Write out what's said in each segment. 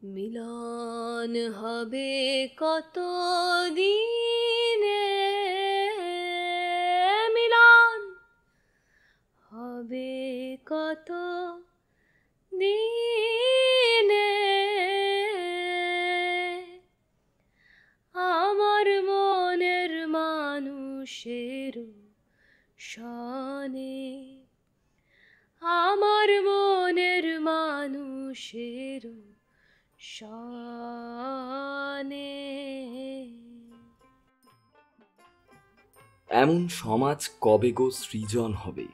মিলন হবে কত দিনে, মিলন হবে কত দিনে, আমার মনের মানুষের সনে, আমার মনের মানুষের সনে। এমন সমাজ কবে গো সৃজন হবে,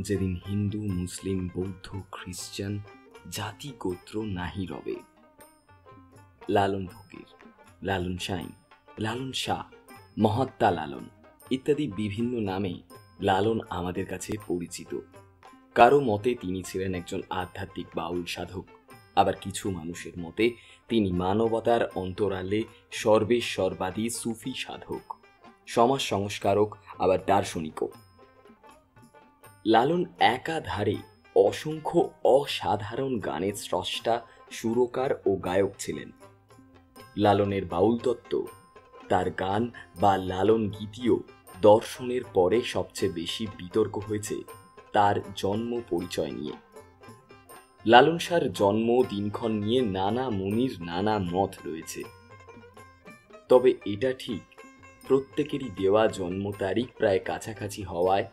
যেদিন হিন্দু মুসলিম বৌদ্ধ খ্রিস্টান জাতি গোত্র নাহি রবে। লালন ফকির, লালন সাঁই, লালন শাহ, মহাত্মা লালন ইত্যাদি বিভিন্ন নামে লালন আমাদের কাছে পরিচিত। কারো মতে তিনি ছিলেন একজন আধ্যাত্মিক বাউল সাধক, আবার কিছু মানুষের মতে তিনি মানবতার অন্তরালে সর্বেশ্বরবাদী সুফি সাধক, সমাজ সংস্কারক, আবার দার্শনিকও। লালন একাধারে অসংখ্য অসাধারণ গানের স্রষ্টা, সুরকার ও গায়ক ছিলেন। লালনের বাউল তত্ত্ব, তার গান বা লালন গীতিও দর্শনের পরে সবচেয়ে বেশি বিতর্ক হয়েছে তার জন্ম পরিচয় নিয়ে। লালন শাহর জন্ম দিনক্ষণ নিয়ে নানা মুনির নানা মত রয়েছে। তবে এটা ঠিক, প্রত্যেকেরই দেওয়া জন্ম তারিখ প্রায় কাছাকাছি হওয়ায়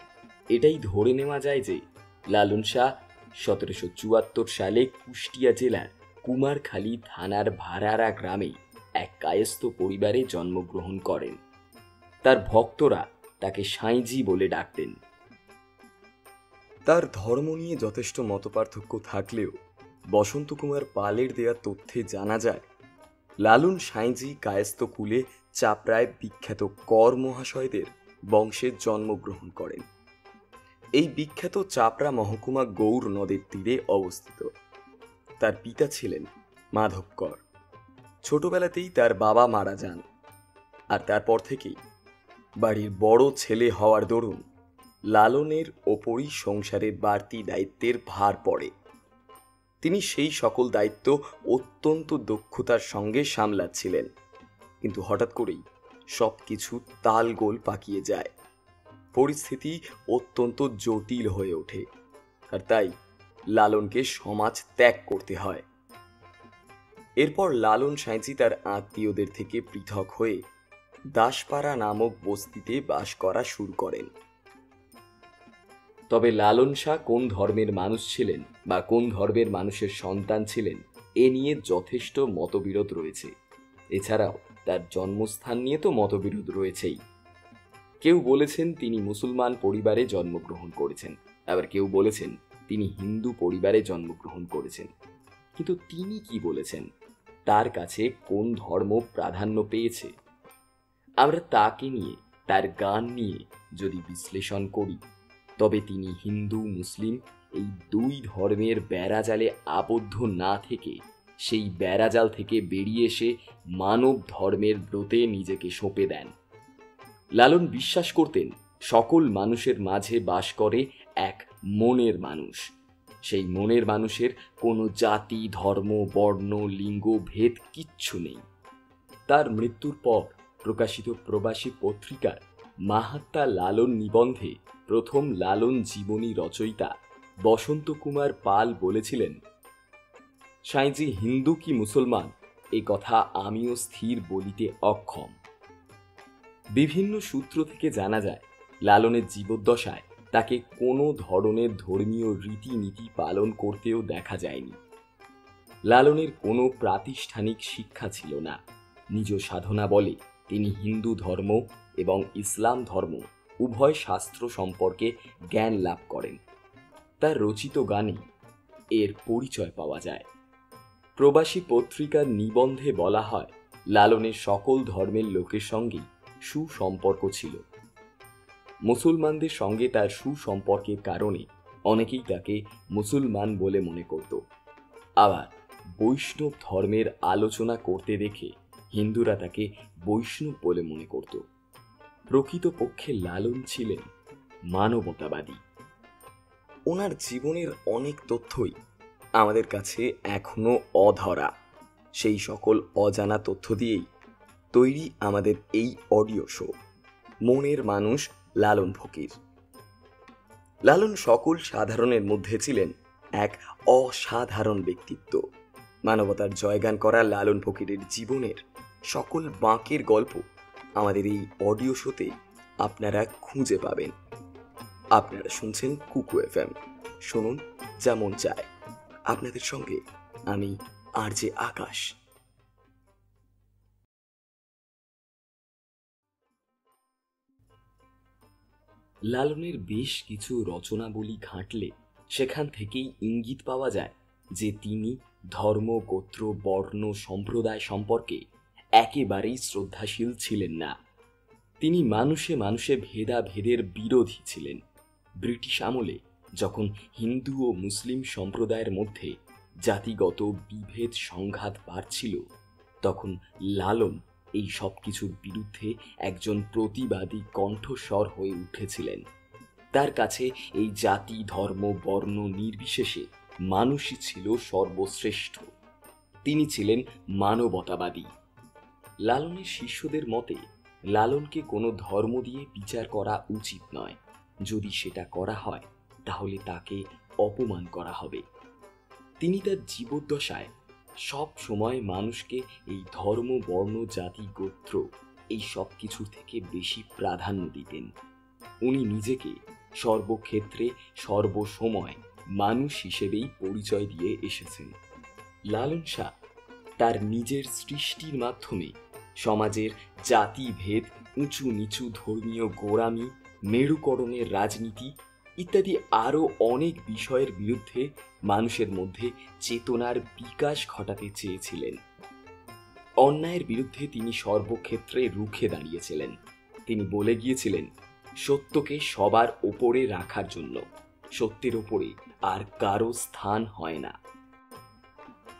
এটাই ধরে নেওয়া যায় যে লালন শাহ 1774 সালে কুষ্টিয়া জেলার কুমারখালী থানার ভাড়ারা গ্রামে এক কায়স্থ পরিবারে জন্মগ্রহণ করেন। তার ভক্তরা তাকে সাঁইজি বলে ডাকতেন। তার ধর্ম নিয়ে যথেষ্ট মতপার্থক্য থাকলেও বসন্ত কুমার পালের দেয়া তথ্যে জানা যায় লালন সাঁইজি কায়স্থ কুলে চাপড়ায় বিখ্যাত কর মহাশয়দের বংশে জন্মগ্রহণ করেন। এই বিখ্যাত চাপড়া মহকুমা গৌর নদের তীরে অবস্থিত। তার পিতা ছিলেন মাধব কর। ছোটবেলাতেই তার বাবা মারা যান, আর তারপর থেকেই বাড়ির বড় ছেলে হওয়ার দরুন লালনের ওপরই সংসারের বাড়তি দায়িত্বের ভার পড়ে। তিনি সেই সকল দায়িত্ব অত্যন্ত দক্ষতার সঙ্গে সামলাচ্ছিলেন, কিন্তু হঠাৎ করেই সবকিছু তালগোল পাকিয়ে যায়। পরিস্থিতি অত্যন্ত জটিল হয়ে ওঠে, আর তাই লালনকে সমাজ ত্যাগ করতে হয়। এরপর লালন সাঁইজি তার আত্মীয়দের থেকে পৃথক হয়ে দাসপাড়া নামক বস্তিতে বাস করা শুরু করেন। তবে লালন শাহ কোন ধর্মের মানুষ ছিলেন বা কোন ধর্মের মানুষের সন্তান ছিলেন এ নিয়ে যথেষ্ট মতবিরোধ রয়েছে। এছাড়াও তার জন্মস্থান নিয়ে তো মতবিরোধ রয়েছেই। কেউ বলেছেন তিনি মুসলমান পরিবারে জন্মগ্রহণ করেছেন, আবার কেউ বলেছেন তিনি হিন্দু পরিবারে জন্মগ্রহণ করেছেন। কিন্তু তিনি কি বলেছেন, তার কাছে কোন ধর্ম প্রাধান্য পেয়েছে, আমরা তাকে নিয়ে, তার গান নিয়ে যদি বিশ্লেষণ করি, তবে তিনি হিন্দু মুসলিম এই দুই ধর্মের বেড়াজালে আবদ্ধ না থেকে সেই বেড়াজাল থেকে বেরিয়ে এসে মানব ধর্মের ব্রতে নিজেকে সঁপে দেন। লালন বিশ্বাস করতেন সকল মানুষের মাঝে বাস করে এক মনের মানুষ। সেই মনের মানুষের কোনো জাতি, ধর্ম, বর্ণ, লিঙ্গ ভেদ কিচ্ছু নেই। তার মৃত্যুর পর প্রকাশিত প্রবাসী পত্রিকার মাহাত্মা লালন নিবন্ধে প্রথম লালন জীবনী রচয়িতা বসন্ত কুমার পাল বলেছিলেন, সাঁইজি হিন্দু কি মুসলমান এ কথা আমিও স্থির বলিতে অক্ষম। বিভিন্ন সূত্র থেকে জানা যায় লালনের জীবদ্দশায় তাকে কোনো ধরনের ধর্মীয় রীতিনীতি পালন করতেও দেখা যায়নি। লালনের কোনো প্রাতিষ্ঠানিক শিক্ষা ছিল না। নিজ সাধনা বলে তিনি হিন্দু ধর্ম এবং ইসলাম ধর্ম উভয় শাস্ত্র সম্পর্কে জ্ঞান লাভ করেন। তার রচিত গানে এর পরিচয় পাওয়া যায়। প্রবাসী পত্রিকার নিবন্ধে বলা হয়, লালনের সকল ধর্মের লোকের সঙ্গেই সুসম্পর্ক ছিল। মুসলমানদের সঙ্গে তার সুসম্পর্কের কারণে অনেকেই তাকে মুসলমান বলে মনে করত। আবার বৈষ্ণব ধর্মের আলোচনা করতে দেখে হিন্দুরা তাকে বৈষ্ণব বলে মনে করত। প্রকৃতপক্ষে লালন ছিলেন মানবতাবাদী। ওনার জীবনের অনেক তথ্যই আমাদের কাছে এখনো অধরা। সেই সকল অজানা তথ্য দিয়েই তৈরি আমাদের এই অডিও শো মনের মানুষ লালন ফকির। লালন সকল সাধারণের মধ্যে ছিলেন এক অসাধারণ ব্যক্তিত্ব। মানবতার জয়গান করা লালন ফকিরের জীবনের সকল বাঁকের গল্প আমাদের এই অডিও শোতে আপনারা খুঁজে পাবেন। আপনারা শুনছেন কুকু FM, শুনুন যেমন চায়। আপনাদের সঙ্গে আমি RJ আকাশ। লালনের বেশ কিছু রচনাবলী ঘাঁটলে সেখান থেকেই ইঙ্গিত পাওয়া যায় যে তিনি ধর্ম, গোত্র, বর্ণ, সম্প্রদায় সম্পর্কে একেবারেই শ্রদ্ধাশীল ছিলেন না। তিনি মানুষে মানুষে ভেদাভেদের বিরোধী ছিলেন। ব্রিটিশ আমলে যখন হিন্দু ও মুসলিম সম্প্রদায়ের মধ্যে জাতিগত বিভেদ সংঘাত বাড়ছিল, তখন লালন এই সব কিছুর বিরুদ্ধে একজন প্রতিবাদী কণ্ঠস্বর হয়ে উঠেছিলেন। তার কাছে এই জাতি, ধর্ম, বর্ণ নির্বিশেষে মানুষই ছিল সর্বশ্রেষ্ঠ। তিনি ছিলেন মানবতাবাদী। লালনের শিষ্যদের মতে লালনকে কোনো ধর্ম দিয়ে বিচার করা উচিত নয়। যদি সেটা করা হয় তাহলে তাকে অপমান করা হবে। তিনি তার জীবদ্দশায় সব সময় মানুষকে এই ধর্ম, বর্ণ, জাতি, গোত্র এই সব কিছুর থেকে বেশি প্রাধান্য দিতেন। উনি নিজেকে সর্বক্ষেত্রে সর্বসময় মানুষ হিসেবেই পরিচয় দিয়ে এসেছেন। লালন শাহ তার নিজের সৃষ্টির মাধ্যমে সমাজের জাতিভেদ, উঁচু নিচু ধর্মীয় গোঁড়ামি, মেরুকরণের রাজনীতি ইত্যাদি আরও অনেক বিষয়ের বিরুদ্ধে মানুষের মধ্যে চেতনার বিকাশ ঘটাতে চেয়েছিলেন। অন্যায়ের বিরুদ্ধে তিনি সর্বক্ষেত্রে রুখে দাঁড়িয়েছিলেন। তিনি বলে গিয়েছিলেন, সত্যকে সবার ওপরে রাখার জন্য সত্যের ওপরে আর কারো স্থান হয় না।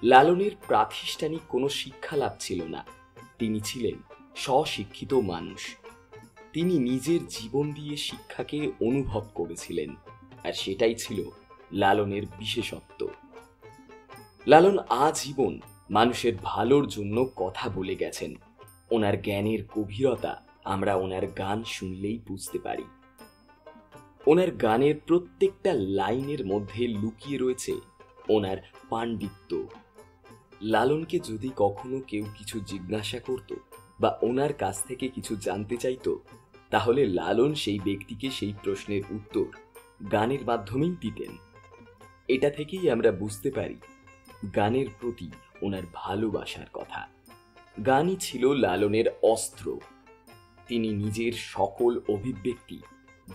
লালনের প্রাতিষ্ঠানিক কোনো শিক্ষা লাভ ছিল না। তিনি ছিলেন স্বশিক্ষিত মানুষ। তিনি নিজের জীবন দিয়ে শিক্ষাকে অনুভব করেছিলেন, আর সেটাই ছিল লালনের বিশেষত্ব। লালন আজীবন মানুষের ভালোর জন্য কথা বলে গেছেন। ওনার জ্ঞানের গভীরতা আমরা ওনার গান শুনলেই বুঝতে পারি। ওনার গানের প্রত্যেকটা লাইনের মধ্যে লুকিয়ে রয়েছে ওনার পাণ্ডিত্য। লালনকে যদি কখনো কেউ কিছু জিজ্ঞাসা করত বা ওনার কাছ থেকে কিছু জানতে চাইতো, তাহলে লালন সেই ব্যক্তিকে সেই প্রশ্নের উত্তর গানের মাধ্যমেই দিতেন। এটা থেকেই আমরা বুঝতে পারি গানের প্রতি ওনার ভালোবাসার কথা। গানই ছিল লালনের অস্ত্র। তিনি নিজের সকল অভিব্যক্তি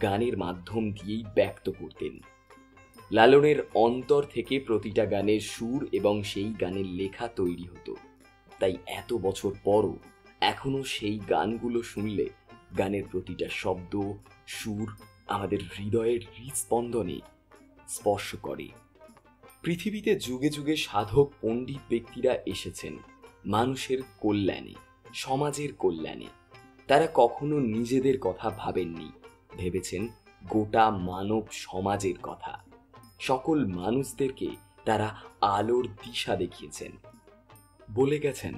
গানের মাধ্যম দিয়েই ব্যক্ত করতেন। লালনের অন্তর থেকে প্রতিটা গানের সুর এবং সেই গানের লেখা তৈরি হতো। তাই এত বছর পরও এখনো সেই গানগুলো শুনলে গানের প্রতিটা শব্দ, সুর আমাদের হৃদয়ের হৃৎস্পন্দনে স্পর্শ করে। পৃথিবীতে যুগে যুগে সাধক পণ্ডিত ব্যক্তিরা এসেছেন মানুষের কল্যাণে, সমাজের কল্যাণে। তারা কখনো নিজেদের কথা ভাবেননি, ভেবেছেন গোটা মানব সমাজের কথা। সকল মানুষদেরকে তারা আলোর দিশা দেখিয়েছেন। বলে গেছেন,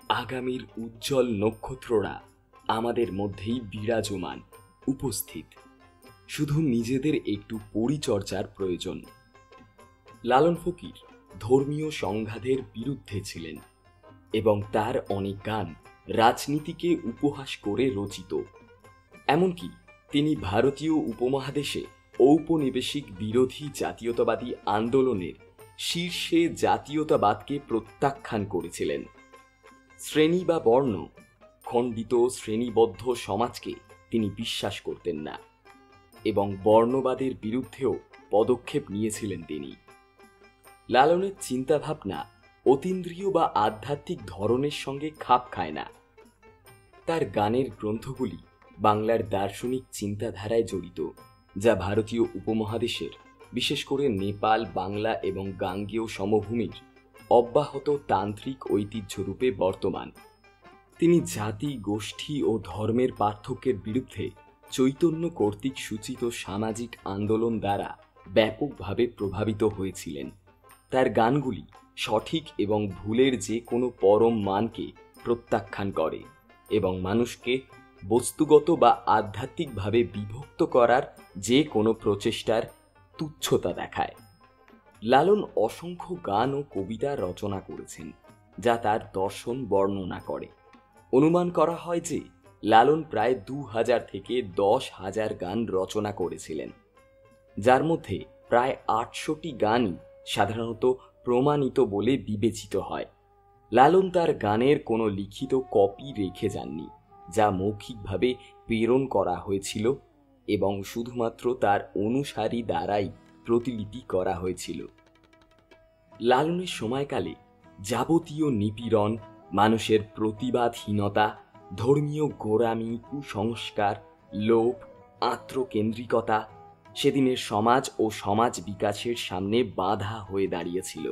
আগামীর উজ্জ্বল নক্ষত্ররা আমাদের মধ্যেই বিরাজমান, উপস্থিত। শুধু নিজেদের একটু পরিচর্যার প্রয়োজন। লালন ফকির ধর্মীয় সংঘাতের বিরুদ্ধে ছিলেন এবং তার অনেক গান রাজনীতিকে উপহাস করে রচিত। এমনকি তিনি ভারতীয় উপমহাদেশে ঔপনিবেশিক বিরোধী জাতীয়তাবাদী আন্দোলনের শীর্ষে জাতীয়তাবাদকে প্রত্যাখ্যান করেছিলেন। শ্রেণী বা বর্ণ, খণ্ডিত শ্রেণীবদ্ধ সমাজকে তিনি বিশ্বাস করতেন না এবং বর্ণবাদের বিরুদ্ধেও পদক্ষেপ নিয়েছিলেন তিনি। লালনের চিন্তাভাবনা অতীন্দ্রিয় বা আধ্যাত্মিক ধরনের সঙ্গে খাপ খায় না। তার গানের গ্রন্থগুলি বাংলার দার্শনিক চিন্তাধারায় জড়িত, যা ভারতীয় উপমহাদেশের, বিশেষ করে নেপাল, বাংলা এবং গাঙ্গেয় সমভূমির অব্যাহত তান্ত্রিক ঐতিহ্যরূপে বর্তমান। তিনি জাতি, গোষ্ঠী ও ধর্মের পার্থক্যের বিরুদ্ধে চৈতন্য কর্তৃক সূচিত সামাজিক আন্দোলন দ্বারা ব্যাপকভাবে প্রভাবিত হয়েছিলেন। তার গানগুলি সঠিক এবং ভুলের যে কোনো পরম মানকে প্রত্যাখ্যান করে এবং মানুষকে বস্তুগত বা আধ্যাত্মিকভাবে বিভক্ত করার যে কোনো প্রচেষ্টার তুচ্ছতা দেখায়। লালন অসংখ্য গান ও কবিতা রচনা করেছেন যা তার দর্শন বর্ণনা করে। অনুমান করা হয় যে লালন প্রায় 2000 থেকে 10,000 গান রচনা করেছিলেন, যার মধ্যে প্রায় 800টি গানই সাধারণত প্রমাণিত বলে বিবেচিত হয়। লালন তার গানের কোনো লিখিত কপি রেখে যাননি, যা মৌখিকভাবে প্রেরণ করা হয়েছিল এবং শুধুমাত্র তার অনুসারী দ্বারাই প্রতিলিপি করা হয়েছিল। লালনের সময়কালে যাবতীয় নিপীড়ন, মানুষের প্রতিবাদহীনতা, ধর্মীয় গোঁড়ামি, কুসংস্কার, লোভ, আত্মকেন্দ্রিকতা সেদিনের সমাজ ও সমাজ বিকাশের সামনে বাধা হয়ে দাঁড়িয়েছিল।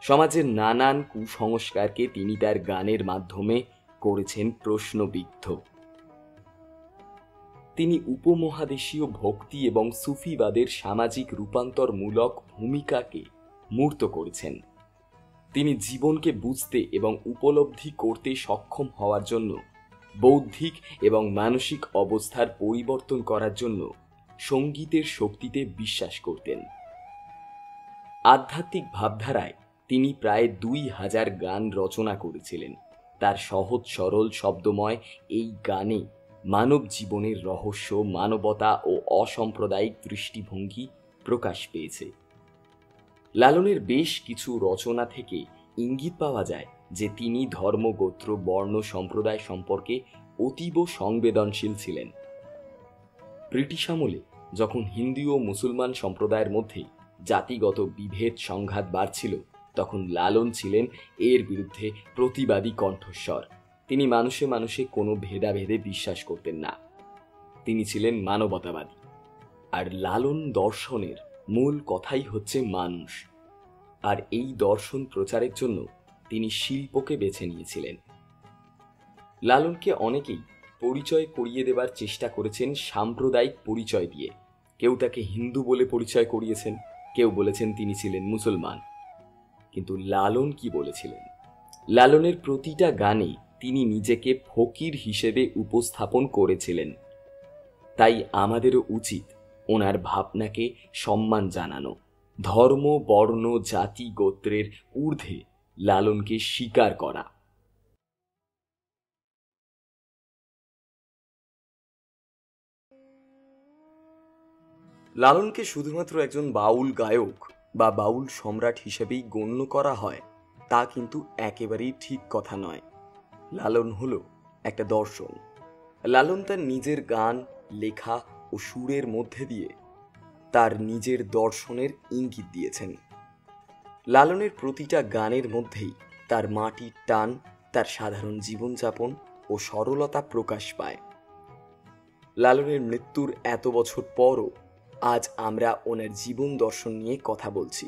সমাজের নানান কুসংস্কারকে তিনি তার গানের মাধ্যমে করেছেন প্রশ্নবিদ্ধ। তিনি উপমহাদেশীয় ভক্তি এবং সুফিবাদের সামাজিক রূপান্তরমূলক ভূমিকাকে মূর্ত করেছেন। তিনি জীবনকে বুঝতে এবং উপলব্ধি করতে সক্ষম হওয়ার জন্য, বৌদ্ধিক এবং মানসিক অবস্থার পরিবর্তন করার জন্য সঙ্গীতের শক্তিতে বিশ্বাস করতেন। আধ্যাত্মিক ভাবধারায় তিনি প্রায় 2000 গান রচনা করেছিলেন। তার সহজ সরল শব্দময় এই গানে মানব জীবনের রহস্য, মানবতা ও অসাম্প্রদায়িক দৃষ্টিভঙ্গি প্রকাশ পেয়েছে। লালনের বেশ কিছু রচনা থেকে ইঙ্গিত পাওয়া যায় যে তিনি ধর্ম, গোত্র, বর্ণ, সম্প্রদায় সম্পর্কে অতীব সংবেদনশীল ছিলেন। ব্রিটিশ আমলে যখন হিন্দু ও মুসলমান সম্প্রদায়ের মধ্যে জাতিগত বিভেদ সংঘাত বাড়ছিল, তখন লালন ছিলেন এর বিরুদ্ধে প্রতিবাদী কণ্ঠস্বর। তিনি মানুষে মানুষে কোনো ভেদাভেদে বিশ্বাস করতেন না। তিনি ছিলেন মানবতাবাদী। আর লালন দর্শনের মূল কথাই হচ্ছে মানুষ। আর এই দর্শন প্রচারের জন্য তিনি শিল্পকে বেছে নিয়েছিলেন। লালনকে অনেকেই পরিচয় করিয়ে দেবার চেষ্টা করেছেন সাম্প্রদায়িক পরিচয় দিয়ে। কেউ তাকে হিন্দু বলে পরিচয় করিয়েছেন, কেউ বলেছেন তিনি ছিলেন মুসলমান। কিন্তু লালন কি বলেছিলেন? লালনের প্রতিটা গানে তিনি নিজেকে ফকির হিসেবে উপস্থাপন করেছিলেন। তাই আমাদেরও উচিত ওনার ভাবনাকে সম্মান জানানো, ধর্ম, বর্ণ, জাতি, গোত্রের ঊর্ধ্বে লালনকে স্বীকার করা। লালনকে শুধুমাত্র একজন বাউল গায়ক বা বাউল সম্রাট হিসেবেই গণ্য করা হয়, তা কিন্তু একেবারেই ঠিক কথা নয়। লালন হলো একটা দর্শন। লালন তার নিজের গান, লেখা ও সুরের মধ্যে দিয়ে তার নিজের দর্শনের ইঙ্গিত দিয়েছেন। লালনের প্রতিটা গানের মধ্যেই তার মাটির টান, তার সাধারণ জীবনযাপন ও সরলতা প্রকাশ পায়। লালনের মৃত্যুর এত বছর পরও আজ আমরা ওনার জীবন দর্শন নিয়ে কথা বলছি।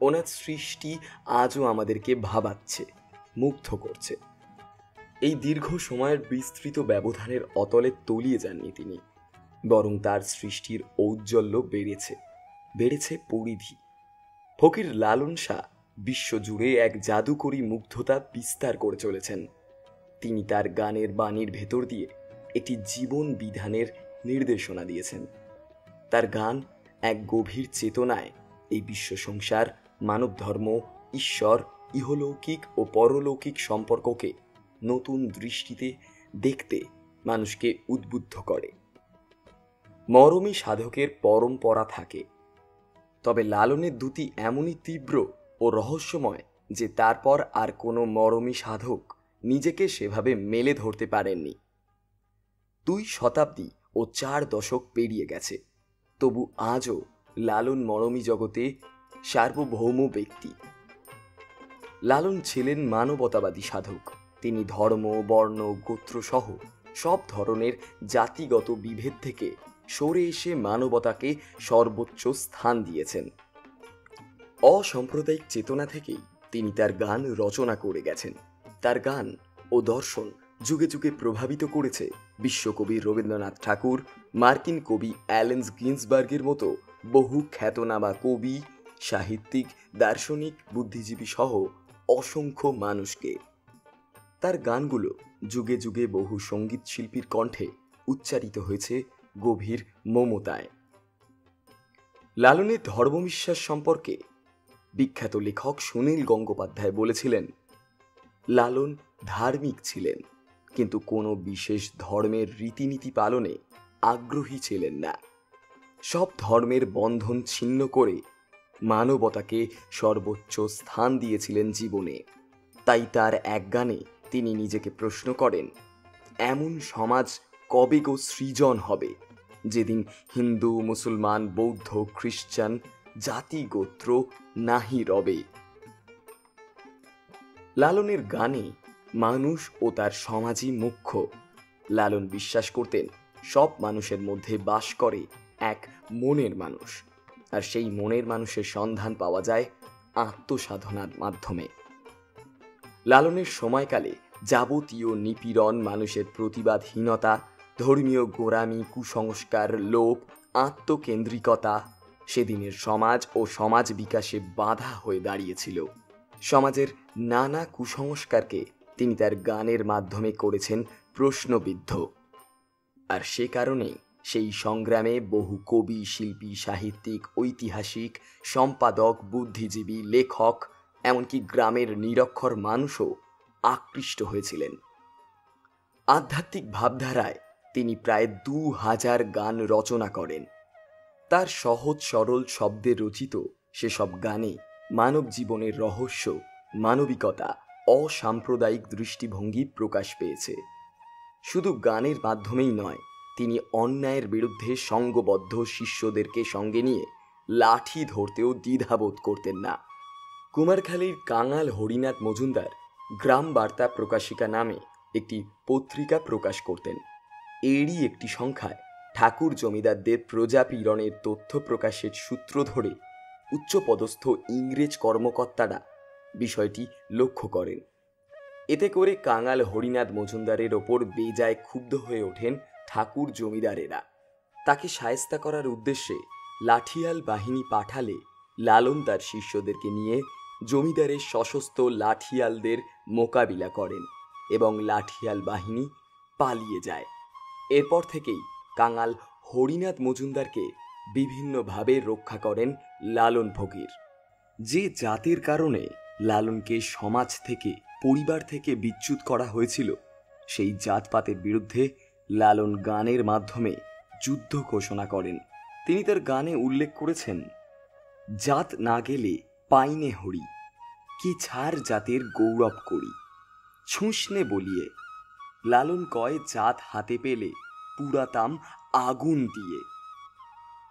ওনার সৃষ্টি আজও আমাদেরকে ভাবাচ্ছে, মুগ্ধ করছে। এই দীর্ঘ সময়ের বিস্তৃত ব্যবধানের অতলে তলিয়ে যাননি তিনি, বরং তার সৃষ্টির ঔজ্জ্বল্য বেড়েছে পরিধি। ফকির লালন শাহ বিশ্বজুড়ে এক জাদুকরী মুগ্ধতা বিস্তার করে চলেছেন। তিনি তার গানের বাণীর ভেতর দিয়ে একটি জীবন বিধানের নির্দেশনা দিয়েছেন। তার গান এক গভীর চেতনায় এই বিশ্ব সংসার, মানব ধর্ম, ঈশ্বর, ইহলৌকিক ও পরলৌকিক সম্পর্ককে নতুন দৃষ্টিতে দেখতে মানুষকে উদ্বুদ্ধ করে। মরমী সাধকের পরম্পরা থাকে, তবে লালনের দ্যুতি এমনই তীব্র ও রহস্যময় যে তারপর আর কোনো মরমী সাধক নিজেকে সেভাবে মেলে ধরতে পারেননি। 2 শতাব্দী ও 4 দশক পেরিয়ে গেছে, তবু আজও লালন মরমী জগতে সার্বভৌম ব্যক্তি। লালন ছিলেন মানবতাবাদী সাধক। তিনি ধর্ম, বর্ণ, গোত্র সহ সব ধরনের জাতিগত বিভেদ থেকে সরে এসে মানবতাকে সর্বোচ্চ স্থান দিয়েছেন। অসাম্প্রদায়িক চেতনা থেকেই তিনি তার গান রচনা করে গেছেন। তার গান ও দর্শন যুগে যুগে প্রভাবিত করেছে বিশ্বকবি রবীন্দ্রনাথ ঠাকুর, মার্কিন কবি অ্যালেন গিন্সবার্গের মতো বহু খ্যাতনামা কবি, সাহিত্যিক, দার্শনিক, বুদ্ধিজীবী সহ অসংখ্য মানুষকে। তার গানগুলো যুগে যুগে বহু সঙ্গীত শিল্পীর কণ্ঠে উচ্চারিত হয়েছে গভীর মমতায়। লালনের ধর্মবিশ্বাস সম্পর্কে বিখ্যাত লেখক সুনীল গঙ্গোপাধ্যায় বলেছিলেন, লালন ধার্মিক ছিলেন, কিন্তু কোনো বিশেষ ধর্মের রীতিনীতি পালনে আগ্রহী ছিলেন না। সব ধর্মের বন্ধন ছিন্ন করে মানবতাকে সর্বোচ্চ স্থান দিয়েছিলেন জীবনে। তাই তার এক গানে তিনি নিজেকে প্রশ্ন করেন, এমন সমাজ কবে গো সৃজন হবে, যেদিন হিন্দু, মুসলমান, বৌদ্ধ, খ্রিস্টান জাতি গোত্র নাহি রবে। লালনের গানে মানুষ ও তার সমাজই মুখ্য। লালন বিশ্বাস করতেন সব মানুষের মধ্যে বাস করে এক মনের মানুষ, আর সেই মনের মানুষের সন্ধান পাওয়া যায় আত্মসাধনার মাধ্যমে। লালনের সময়কালে যাবতীয় নিপীড়ন, মানুষের প্রতিবাদহীনতা, ধর্মীয় গোঁড়ামি, কুসংস্কার, লোভ, আত্মকেন্দ্রিকতা সেদিনের সমাজ ও সমাজ বিকাশে বাধা হয়ে দাঁড়িয়েছিল। সমাজের নানা কুসংস্কারকে তিনি তার গানের মাধ্যমে করেছেন প্রশ্নবিদ্ধ। আর সে কারণেই সেই সংগ্রামে বহু কবি, শিল্পী, সাহিত্যিক, ঐতিহাসিক, সম্পাদক, বুদ্ধিজীবী, লেখক, এমনকি গ্রামের নিরক্ষর মানুষও আকৃষ্ট হয়েছিলেন। আধ্যাত্মিক ভাবধারায় তিনি প্রায় 2000 গান রচনা করেন। তার সহজ সরল শব্দে রচিত সেসব গানে মানব জীবনের রহস্য, মানবিকতা, অসাম্প্রদায়িক দৃষ্টিভঙ্গি প্রকাশ পেয়েছে। শুধু গানের মাধ্যমেই নয়, তিনি অন্যায়ের বিরুদ্ধে সঙ্গবদ্ধ শিষ্যদেরকে সঙ্গে নিয়ে লাঠি ধরতেও দ্বিধাবোধ করতেন না। কুমারখালীর কাঙাল হরিনাথ মজুমদার গ্রাম বার্তা প্রকাশিকা নামে একটি পত্রিকা প্রকাশ করতেন। এরই একটি সংখ্যায় ঠাকুর জমিদারদের প্রজাপীড়নের তথ্য প্রকাশের সূত্র ধরে উচ্চপদস্থ ইংরেজ কর্মকর্তারা বিষয়টি লক্ষ্য করেন। এতে করে কাঙাল হরিনাথ মজুমদারের ওপর বেজায় ক্ষুব্ধ হয়ে ওঠেন ঠাকুর জমিদারেরা। তাকে শায়েস্তা করার উদ্দেশ্যে লাঠিয়াল বাহিনী পাঠালে লালন তার শিষ্যদেরকে নিয়ে জমিদারের সশস্ত্র লাঠিয়ালদের মোকাবিলা করেন এবং লাঠিয়াল বাহিনী পালিয়ে যায়। এরপর থেকেই কাঙাল হরিনাথ মজুমদারকে বিভিন্নভাবে রক্ষা করেন লালন ফকির। যে জাতির কারণে লালনকে সমাজ থেকে, পরিবার থেকে বিচ্যুত করা হয়েছিল, সেই জাতপাতের বিরুদ্ধে লালন গানের মাধ্যমে যুদ্ধ ঘোষণা করেন। তিনি তার গানে উল্লেখ করেছেন, জাত না গেলে পাইনে হরি, কি ছাড় জাতের গৌরব করি, ছুঁসনে বলিয়ে, লালন কয় জাত হাতে পেলে পুরাতাম আগুন দিয়ে।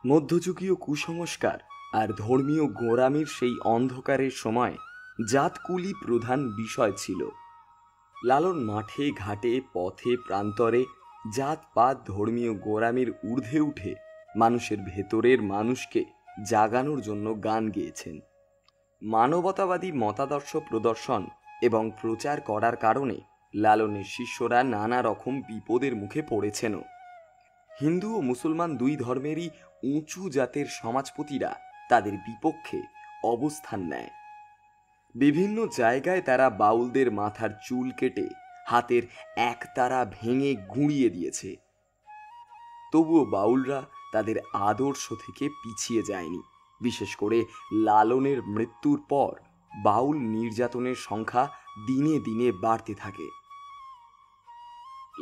মধ্যযুগীয় কুসংস্কার আর ধর্মীয় গোঁড়ামির সেই অন্ধকারের সময় জাতকুলি প্রধান বিষয় ছিল। লালন মাঠে ঘাটে, পথে প্রান্তরে জাতপাত, ধর্মীয় গোঁড়ামির ঊর্ধ্বে উঠে মানুষের ভেতরের মানুষকে জাগানোর জন্য গান গেয়েছেন। মানবতাবাদী মতাদর্শ প্রদর্শন এবং প্রচার করার কারণে লালনের শিষ্যরা নানা রকম বিপদের মুখে পড়েছেনও। হিন্দু ও মুসলমান দুই ধর্মেরই উঁচু জাতের সমাজপতিরা তাদের বিপক্ষে অবস্থান নেয়। বিভিন্ন জায়গায় তারা বাউলদের মাথার চুল কেটে হাতের একতারা ভেঙে গুঁড়িয়ে দিয়েছে। তবুও বাউলরা তাদের আদর্শ থেকে পিছিয়ে যায়নি। বিশেষ করে লালনের মৃত্যুর পর বাউল নির্যাতনের সংখ্যা দিনে দিনে বাড়তে থাকে।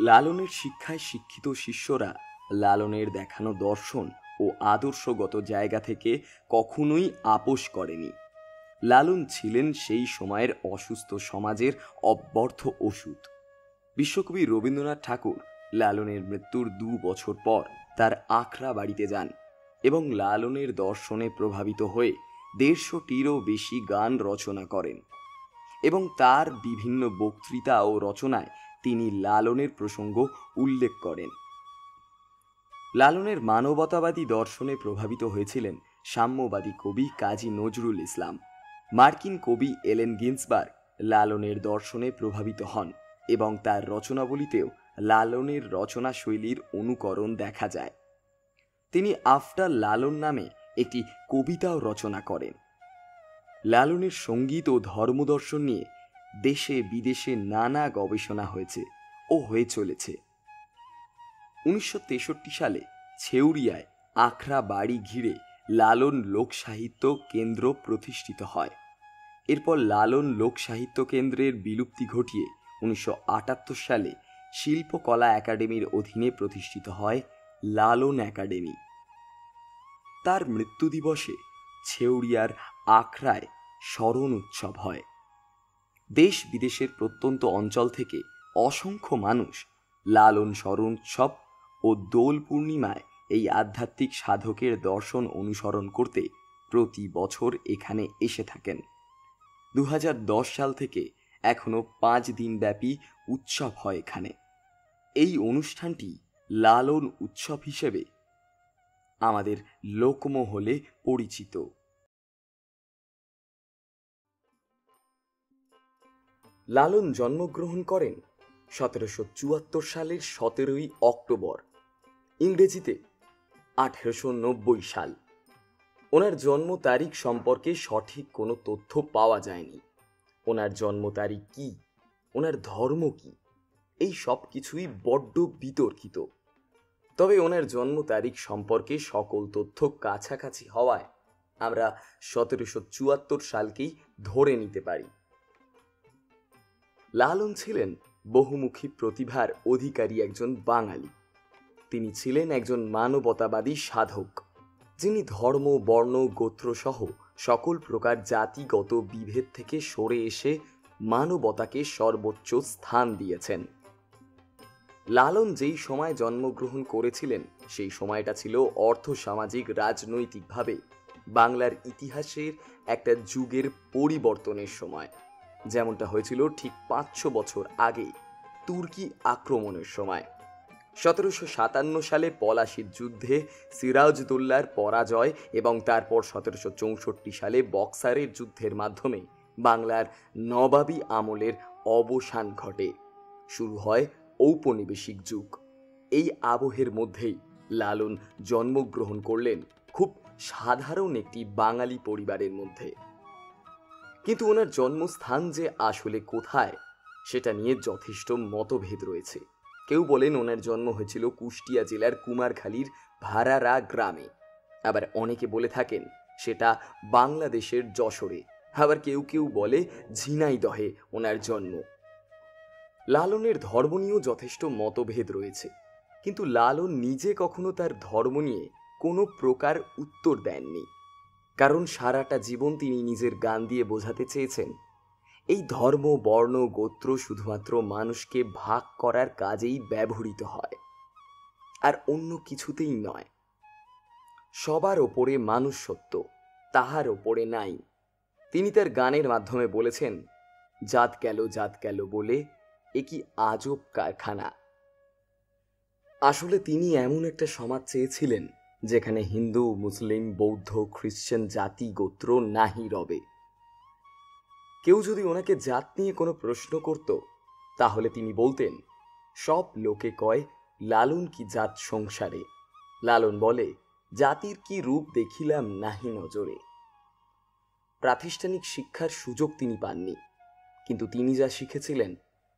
লালনের শিক্ষায় শিক্ষিত শিষ্যরা লালনের দেখানো দর্শন ও আদর্শগত জায়গা থেকে কখনোই আপোস করেনি। লালন ছিলেন সেই সময়ের অসুস্থ সমাজের অব্যর্থ ওষুধ। বিশ্বকবি রবীন্দ্রনাথ ঠাকুর লালনের মৃত্যুর 2 বছর পর তার আখড়া বাড়িতে যান এবং লালনের দর্শনে প্রভাবিত হয়ে 150টিরও বেশি গান রচনা করেন এবং তার বিভিন্ন বক্তৃতা ও রচনায় তিনি লালনের প্রসঙ্গ উল্লেখ করেন। লালনের মানবতাবাদী দর্শনে প্রভাবিত হয়েছিলেন সাম্যবাদী কবি কাজী নজরুল ইসলাম। মার্কিন কবি এলেন গিন্সবার্গ লালনের দর্শনে প্রভাবিত হন এবং তার রচনাবলিতেও লালনের রচনা শৈলীর অনুকরণ দেখা যায়। তিনি আফটার লালন নামে একটি কবিতাও রচনা করেন। লালনের সঙ্গীত ও ধর্মদর্শন নিয়ে দেশে বিদেশে নানা গবেষণা হয়েছে ও হয়ে চলেছে। 1963 সালে ছেউরিয়ায় আখড়া বাড়ি ঘিরে লালন লোকসাহিত্য কেন্দ্র প্রতিষ্ঠিত হয়। এরপর লালন লোকসাহিত্য কেন্দ্রের বিলুপ্তি ঘটিয়ে 1978 সালে শিল্পকলা একাডেমির অধীনে প্রতিষ্ঠিত হয় লালন একাডেমি। তার মৃত্যু দিবসে ছেউরিয়ার আখড়ায় স্মরণ উৎসব হয়। দেশ বিদেশের প্রত্যন্ত অঞ্চল থেকে অসংখ্য মানুষ লালন স্মরণ উৎসব ও দোল পূর্ণিমায় এই আধ্যাত্মিক সাধকের দর্শন অনুসরণ করতে প্রতি বছর এখানে এসে থাকেন। 2010 সাল থেকে এখনো 5 দিন ব্যাপী উৎসব হয় এখানে। এই অনুষ্ঠানটি লালন উৎসব হিসেবে আমাদের লোকমহলে পরিচিত। লালন জন্মগ্রহণ করেন 1774 সালের 17ই অক্টোবর, ইংরেজিতে 1890 সাল। ওনার জন্ম তারিখ সম্পর্কে সঠিক কোনো তথ্য পাওয়া যায়নি। ওনার জন্ম তারিখ কি, ওনার ধর্ম কি, এই সব কিছুই বড্ড বিতর্কিত। তবে ওনার জন্ম তারিখ সম্পর্কে সকল তথ্য কাছাকাছি হওয়ায় আমরা 1774 সালকেই ধরে নিতে পারি। লালন ছিলেন বহুমুখী প্রতিভার অধিকারী একজন বাঙালি। তিনি ছিলেন একজন মানবতাবাদী সাধক, যিনি ধর্ম, বর্ণ, গোত্র সহ সকল প্রকার জাতিগত বিভেদ থেকে সরে এসে মানবতাকে সর্বোচ্চ স্থান দিয়েছেন। লালন যেই সময় জন্মগ্রহণ করেছিলেন সেই সময়টা ছিল অর্থসামাজিক রাজনৈতিকভাবে বাংলার ইতিহাসের একটা যুগের পরিবর্তনের সময়, যেমনটা হয়েছিল ঠিক 500 বছর আগে তুর্কি আক্রমণের সময়। 1757 সালে পলাশীর যুদ্ধে সিরাজউদ্দৌলার পরাজয় এবং তারপর 1764 সালে বক্সারের যুদ্ধের মাধ্যমে বাংলার নবাবী আমলের অবসান ঘটে। শুরু হয় ঔপনিবেশিক যুগ। এই আবহের মধ্যেই লালন জন্মগ্রহণ করলেন খুব সাধারণ একটি বাঙালি পরিবারের মধ্যে। কিন্তু ওনার জন্মস্থান যে আসলে কোথায় সেটা নিয়ে যথেষ্ট মতভেদ রয়েছে। কেউ বলেন ওনার জন্ম হয়েছিল কুষ্টিয়া জেলার কুমারখালীর ভারারা গ্রামে, আবার অনেকে বলে থাকেন সেটা বাংলাদেশের যশোরে, আবার কেউ কেউ বলে ঝিনাইদহে ওনার জন্ম। লালনের ধর্ম নিয়েও যথেষ্ট মতভেদ রয়েছে, কিন্তু লালন নিজে কখনো তার ধর্ম নিয়ে কোনো প্রকার উত্তর দেননি, কারণ সারাটা জীবন তিনি নিজের গান দিয়ে বোঝাতে চেয়েছেন এই ধর্ম, বর্ণ, গোত্র শুধুমাত্র মানুষকে ভাগ করার কাজেই ব্যবহৃত হয়, আর অন্য কিছুতেই নয়। সবার ওপরে মানুষ সত্য, তাহার ওপরে নাই। তিনি তার গানের মাধ্যমে বলেছেন, জাত গেল বলে এ কি আজব কারখানা। আসলে তিনি এমন একটা সমাজ চেয়েছিলেন যেখানে হিন্দু, মুসলিম, বৌদ্ধ, খ্রিশ্চান জাতি গোত্র নাহি রবে। কেউ যদি ওনাকে জাত নিয়ে কোনো প্রশ্ন করত তাহলে তিনি বলতেন, সব লোকে কয় লালন কি জাত সংসারে। লালন বলে, জাতির কি রূপ দেখিলাম নাহি নজরে। প্রাতিষ্ঠানিক শিক্ষার সুযোগ তিনি পাননি, কিন্তু তিনি যা শিখেছিলেন,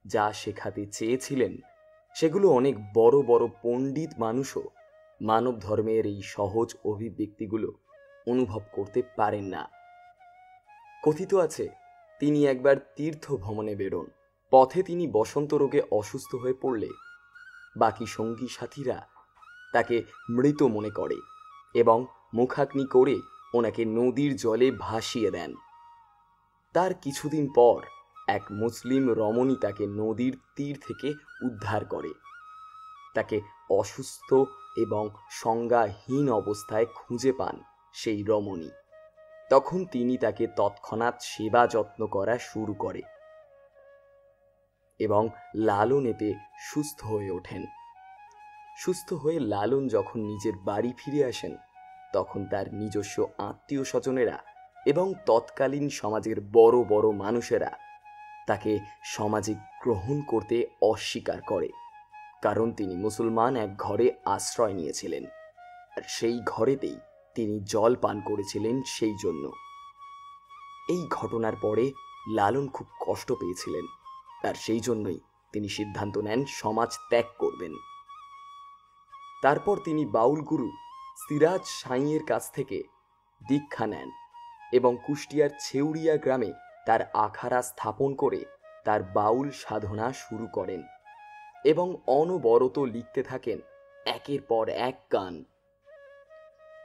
যা শেখাতে চেয়েছিলেন, সেগুলো অনেক বড় বড় পণ্ডিত মানুষও মানব ধর্মের এই সহজ অভিব্যক্তিগুলো অনুভব করতে পারেন না। কথিত আছে তিনি একবার তীর্থ ভ্রমণে বেরোন। পথে তিনি বসন্ত রোগে অসুস্থ হয়ে পড়লে বাকি সঙ্গী সাথীরা তাকে মৃত মনে করে এবং মুখাগ্নি করে ওনাকে নদীর জলে ভাসিয়ে দেন। তার কিছুদিন পর এক মুসলিম রমণী তাকে নদীর তীর থেকে উদ্ধার করে। তাকে অসুস্থ এবং সংজ্ঞাহীন অবস্থায় খুঁজে পান সেই রমণী। তখন তিনি তাকে তৎক্ষণাৎ সেবা যত্ন করা শুরু করে এবং লালন এতে সুস্থ হয়ে ওঠেন। সুস্থ হয়ে লালন যখন নিজের বাড়ি ফিরে আসেন, তখন তার নিজস্ব আত্মীয় স্বজনেরা এবং তৎকালীন সমাজের বড় বড় মানুষেরা তাকে সমাজে গ্রহণ করতে অস্বীকার করে, কারণ তিনি মুসলমান এক ঘরে আশ্রয় নিয়েছিলেন, আর সেই ঘরেতেই তিনি জল পান করেছিলেন। সেই জন্য এই ঘটনার পরে লালন খুব কষ্ট পেয়েছিলেন, আর সেই জন্যই তিনি সিদ্ধান্ত নেন সমাজ ত্যাগ করবেন। তারপর তিনি বাউল গুরু সিরাজ সাঁইয়ের কাছ থেকে দীক্ষা নেন এবং কুষ্টিয়ার ছেউড়িয়া গ্রামে তার আখাড়া স্থাপন করে তার বাউল সাধনা শুরু করেন এবং অনবরত লিখতে থাকেন একের পর এক গান।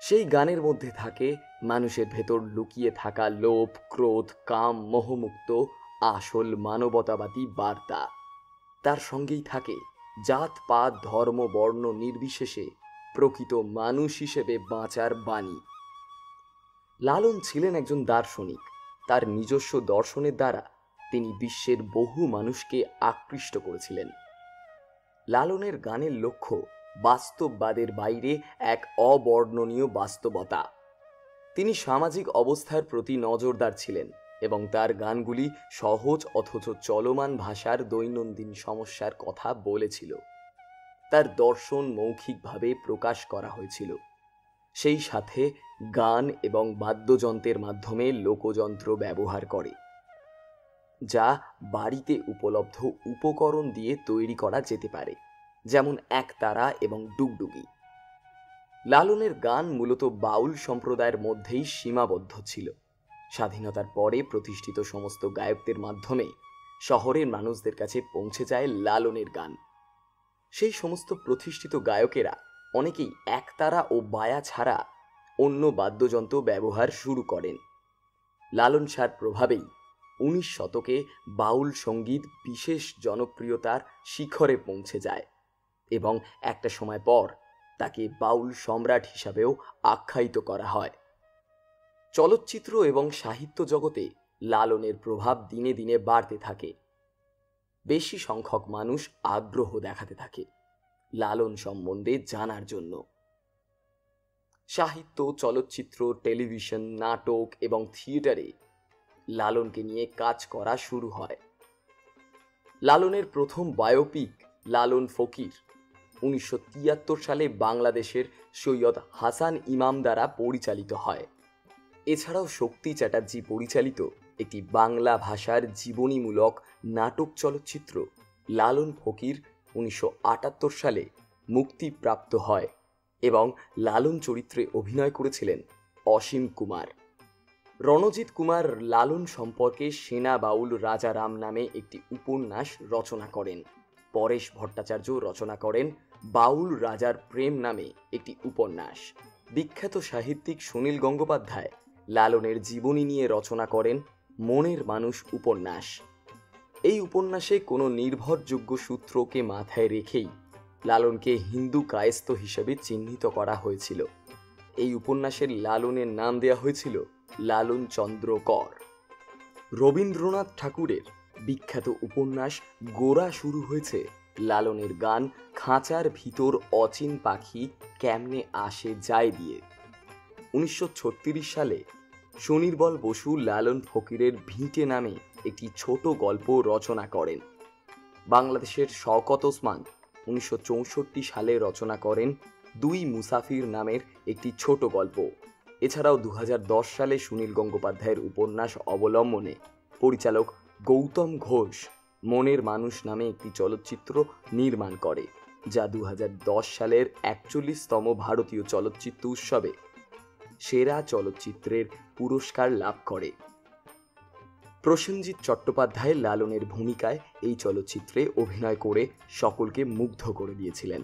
সেই গানের মধ্যে থাকে মানুষের ভেতর লুকিয়ে থাকা লোভ, ক্রোধ, কাম, মোহমুক্ত আসল মানবতাবাদী বার্তা। তার সঙ্গেই থাকে জাত পাত ধর্ম বর্ণ নির্বিশেষে প্রকৃত মানুষ হিসেবে বাঁচার বাণী। লালন ছিলেন একজন দার্শনিক। তার নিজস্ব দর্শনের দ্বারা তিনি বিশ্বের বহু মানুষকে আকৃষ্ট করেছিলেন। লালনের গানের লক্ষ্য বাস্তববাদের বাইরে এক অবর্ণনীয় বাস্তবতা। তিনি সামাজিক অবস্থার প্রতি নজরদার ছিলেন এবং তার গানগুলি সহজ অথচ চলমান ভাষার দৈনন্দিন সমস্যার কথা বলেছিল। তার দর্শন মৌখিকভাবে প্রকাশ করা হয়েছিল, সেই সাথে গান এবং বাদ্যযন্ত্রের মাধ্যমে লোকযন্ত্র ব্যবহার করে, যা বাড়িতে উপলব্ধ উপকরণ দিয়ে তৈরি করা যেতে পারে, যেমন একতারা এবং ডুগডুগি। লালনের গান মূলত বাউল সম্প্রদায়ের মধ্যেই সীমাবদ্ধ ছিল। স্বাধীনতার পরে প্রতিষ্ঠিত সমস্ত গায়কদের মাধ্যমে শহরের মানুষদের কাছে পৌঁছে যায় লালনের গান। সেই সমস্ত প্রতিষ্ঠিত গায়কেরা অনেকেই একতারা ও বায়া ছাড়া অন্য বাদ্যযন্ত্র ব্যবহার শুরু করেন। লালন শাহর প্রভাবেই 19 শতকে বাউল সঙ্গীত বিশেষ জনপ্রিয়তার শিখরে পৌঁছে যায় এবং একটা সময় পর তাকে বাউল সম্রাট হিসাবেও আখ্যায়িত করা হয়। চলচ্চিত্র এবং সাহিত্য জগতে লালনের প্রভাব দিনে দিনে বাড়তে থাকে। বেশি সংখ্যক মানুষ আগ্রহ দেখাতে থাকে লালন সম্বন্ধে জানার জন্য। সাহিত্য, চলচ্চিত্র, টেলিভিশন, নাটক এবং থিয়েটারে লালনকে নিয়ে কাজ করা শুরু হয়। লালনের প্রথম বায়োপিক লালন ফকির 1973 সালে বাংলাদেশের সৈয়দ হাসান ইমাম দ্বারা পরিচালিত হয়। এছাড়াও শক্তি চ্যাটার্জি পরিচালিত একটি বাংলা ভাষার জীবনীমূলক নাটক চলচ্চিত্র লালন ফকির 1978 সালে মুক্তিপ্রাপ্ত হয় এবং লালন চরিত্রে অভিনয় করেছিলেন অসীম কুমার। রণজিৎ কুমার লালন সম্পর্কে সেনা বাউল রাজারাম নামে একটি উপন্যাস রচনা করেন। পরেশ ভট্টাচার্য রচনা করেন বাউল রাজার প্রেম নামে একটি উপন্যাস। বিখ্যাত সাহিত্যিক সুনীল গঙ্গোপাধ্যায় লালনের জীবনী নিয়ে রচনা করেন মনের মানুষ উপন্যাস। এই উপন্যাসে কোনো নির্ভরযোগ্য সূত্রকে মাথায় রেখেই লালনকে হিন্দু কায়স্থ হিসেবে চিহ্নিত করা হয়েছিল। এই উপন্যাসের লালনের নাম দেয়া হয়েছিল লালন চন্দ্র কর। রবীন্দ্রনাথ ঠাকুরের বিখ্যাত উপন্যাস গোরা শুরু হয়েছে লালনের গান খাঁচার ভিতর অচিন পাখি কেমনে আসে যায় দিয়ে। 1936 সালে সুনির্বল বসু লালন ফকিরের ভিটে নামে একটি ছোট গল্প রচনা করেন। বাংলাদেশের শওকত ওসমান 1964 সালে রচনা করেন দুই মুসাফির নামের একটি ছোট গল্প। এছাড়াও 2010 সালে সুনীল গঙ্গোপাধ্যায়ের উপন্যাস অবলম্বনে পরিচালক গৌতম ঘোষ মনের মানুষ নামে একটি চলচ্চিত্র নির্মাণ করে, যা 2010 সালের 41তম ভারতীয় চলচ্চিত্র উৎসবে সেরা চলচ্চিত্রের পুরস্কার লাভ করে। প্রসেনজিৎ চট্টোপাধ্যায় লালনের ভূমিকায় এই চলচ্চিত্রে অভিনয় করে সকলকে মুগ্ধ করে দিয়েছিলেন।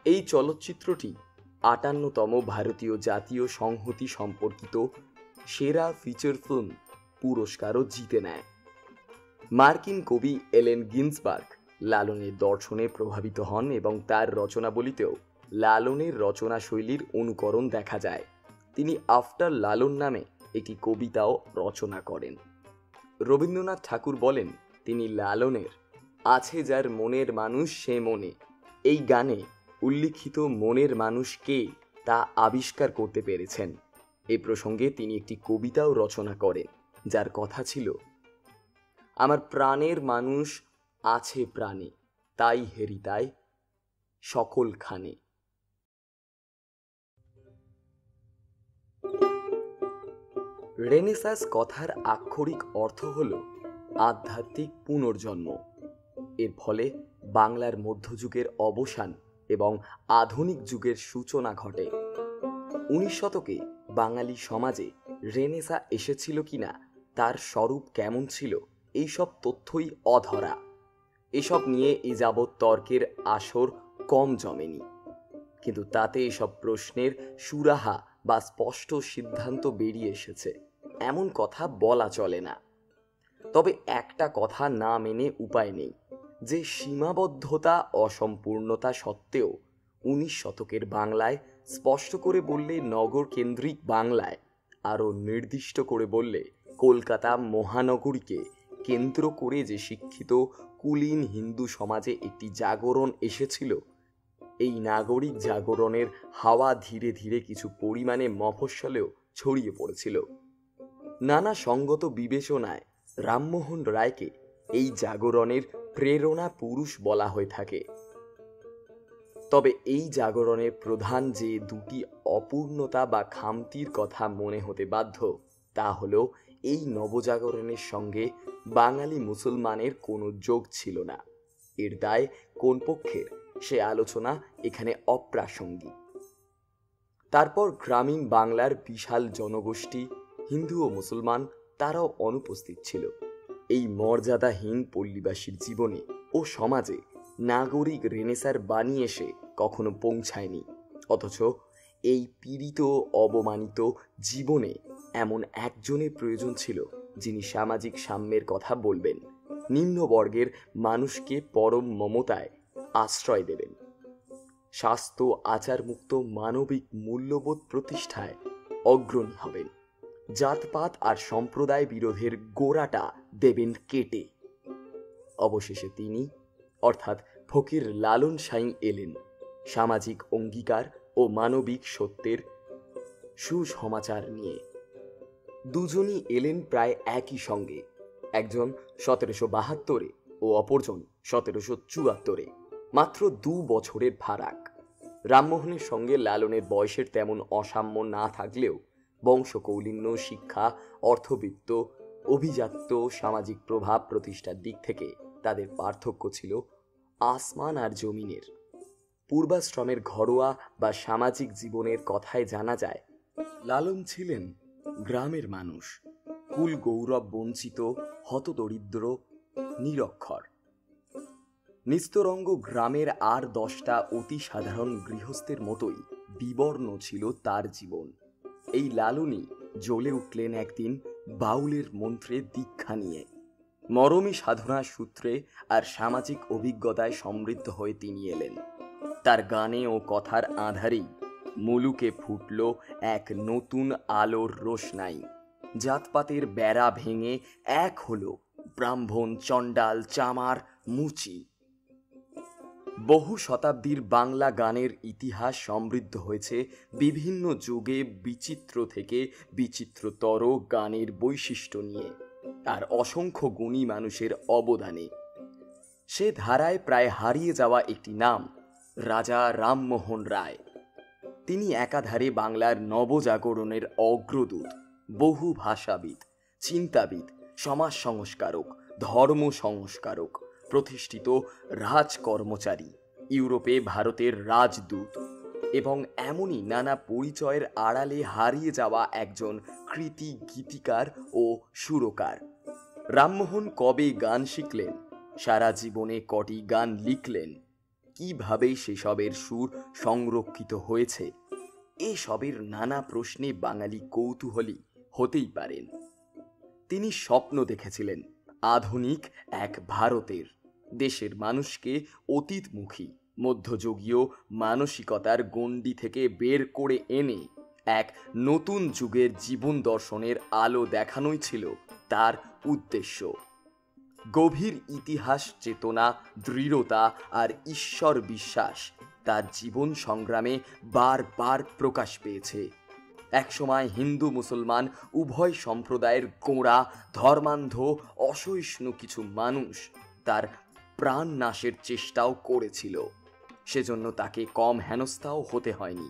এই চলচ্চিত্রটি 58তম ভারতীয় জাতীয় সংহতি সম্পর্কিত সেরা ফিচার ফিল্ম পুরস্কারও জিতে নেয়। মার্কিন কবি এলেন গিন্সবার্গ লালনের দর্শনে প্রভাবিত হন এবং তার রচনাবলিতেও লালনের রচনাশৈলীর অনুকরণ দেখা যায়। তিনি আফটার লালন নামে একটি কবিতাও রচনা করেন। রবীন্দ্রনাথ ঠাকুর বলেন, তিনি লালনের আছে যার মনের মানুষ সে মনে এই গানে উল্লিখিত মনের মানুষ কে তা আবিষ্কার করতে পেরেছেন। এ প্রসঙ্গে তিনি একটি কবিতাও রচনা করেন, যার কথা ছিল, আমার প্রাণের মানুষ আছে প্রাণে তাই হেরিতায় সকল খানে। রেনেসাঁস কথার আক্ষরিক অর্থ হল আধ্যাত্মিক পুনর্জন্ম। এর ফলে বাংলার মধ্যযুগের অবসান এবং আধুনিক যুগের সূচনা ঘটে। 19 শতকে বাঙালি সমাজে রেনেসাঁ এসেছিল কিনা, তার স্বরূপ কেমন ছিল, এইসব তথ্যই অধরা। এসব নিয়ে এ যাবৎ তর্কের আসর কম জমেনি, কিন্তু তাতে এসব প্রশ্নের সুরাহা বা স্পষ্ট সিদ্ধান্ত বেরিয়ে এসেছে এমন কথা বলা চলে না। তবে একটা কথা না মেনে উপায় নেই যে সীমাবদ্ধতা অসম্পূর্ণতা সত্ত্বেও 19 শতকের বাংলায়, স্পষ্ট করে বললে নগর কেন্দ্রিক বাংলায়, আরও নির্দিষ্ট করে বললে কলকাতা মহানগরীকে কেন্দ্র করে যে শিক্ষিত কুলীন হিন্দু সমাজে একটি জাগরণ এসেছিল, এই নাগরিক জাগরণের হাওয়া ধীরে ধীরে কিছু পরিমাণে মফস্বলেও ছড়িয়ে পড়েছিল। নানা সঙ্গত বিবেচনায় রামমোহন রায়কে এই জাগরণের প্রেরণা পুরুষ বলা হয়ে থাকে। তবে এই জাগরণের প্রধান যে দুটি অপূর্ণতা বা খামতির কথা মনে হতে বাধ্য, তা হলো এই নবজাগরণের সঙ্গে বাঙালি মুসলমানের কোনো যোগ ছিল না। এর দায় কোন পক্ষের, সে আলোচনা এখানে অপ্রাসঙ্গিক। তারপর গ্রামীণ বাংলার বিশাল জনগোষ্ঠী, হিন্দু ও মুসলমান, তারাও অনুপস্থিত ছিল। এই মর্যাদাহীন পল্লীবাসীর জীবনে ও সমাজে নাগরিক রেনেসাঁর বাণী এসে কখনো পৌঁছায়নি। অথচ এই পীড়িত অবমানিত জীবনে এমন একজনের প্রয়োজন ছিল যিনি সামাজিক সাম্যের কথা বলবেন, নিম্নবর্গের মানুষকে পরম মমতায় আশ্রয় দেবেন, স্বাস্থ্য আচারমুক্ত মানবিক মূল্যবোধ প্রতিষ্ঠায় অগ্রণী হবেন, জাতপাত আর সম্প্রদায় বিরোধের গোড়াটা দেবেন কেটে। অবশেষে তিনি অর্থাৎ ফকির লালন সাঁই এলেন সামাজিক অঙ্গীকার ও মানবিক সত্যের সুসমাচার নিয়ে। দুজনই এলেন প্রায় একই সঙ্গে, একজন 1772 ও অপরজন 1774, মাত্র 2 বছরের ফারাক। রামমোহনের সঙ্গে লালনের বয়সের তেমন অসাম্য না থাকলেও বংশকৌলিন্য, শিক্ষা, অর্থবিত্ত, অভিজাত্য, সামাজিক প্রভাব প্রতিষ্ঠার দিক থেকে তাদের পার্থক্য ছিল আসমান আর জমিনের। পূর্বাশ্রমের ঘরোয়া বা সামাজিক জীবনের কথায় জানা যায়, লালন ছিলেন গ্রামের মানুষ, কুল গৌরব বঞ্চিত, হতদরিদ্র, নিরক্ষর। নিস্তরঙ্গ গ্রামের আর 10টা অতি সাধারণ গৃহস্থের মতোই বিবর্ণ ছিল তার জীবন। এই লালনই জ্বলে উঠলেন একদিন বাউলের মন্ত্রে দীক্ষা নিয়ে। মরমী সাধনা সূত্রে আর সামাজিক অভিজ্ঞতায় সমৃদ্ধ হয়ে তিনি এলেন। তার গানে ও কথার আধারেই মুলুকে ফুটল এক নতুন আলোর রোশনাই। জাতপাতের বেড়া ভেঙে এক হলো ব্রাহ্মণ, চণ্ডাল, চামার, মুচি। বহু শতাব্দীর বাংলা গানের ইতিহাস সমৃদ্ধ হয়েছে বিভিন্ন যুগে বিচিত্র থেকে বিচিত্রতর গানের বৈশিষ্ট্য নিয়ে আর অসংখ্য গুণী মানুষের অবদানে। সে ধারায় প্রায় হারিয়ে যাওয়া একটি নাম রাজা রামমোহন রায়। তিনি একাধারে বাংলার নবজাগরণের অগ্রদূত, বহু ভাষাবিদ, চিন্তাবিদ, সমাজ সংস্কারক, ধর্ম সংস্কারক, প্রতিষ্ঠিত রাজকর্মচারী, ইউরোপে ভারতের রাজদূত এবং এমনই নানা পরিচয়ের আড়ালে হারিয়ে যাওয়া একজন কৃতি গীতিকার ও সুরকার। রামমোহন কবে গান শিখলেন, সারা জীবনে কটি গান লিখলেন, কিভাবে সেসবের সুর সংরক্ষিত হয়েছে, এসবের নানা প্রশ্নে বাঙালি কৌতূহলী হতেই পারেন। তিনি স্বপ্ন দেখেছিলেন আধুনিক এক ভারতের, দেশের মানুষকে অতীতমুখী মধ্যযুগীয় মানসিকতার গণ্ডি থেকে বের করে এনে এক নতুন যুগের জীবন দর্শনের আলো দেখানোই ছিল তার উদ্দেশ্য। গভীর ইতিহাস চেতনা, দৃঢ়তা আর ঈশ্বর বিশ্বাস তার জীবন সংগ্রামে বারবার প্রকাশ পেয়েছে। একসময় হিন্দু মুসলমান উভয় সম্প্রদায়ের গোঁড়া, ধর্মান্ধ, অসহিষ্ণু কিছু মানুষ তার প্রাণ নাশের চেষ্টাও করেছিল। সেজন্য তাকে কম হেনস্থাও হতে হয়নি।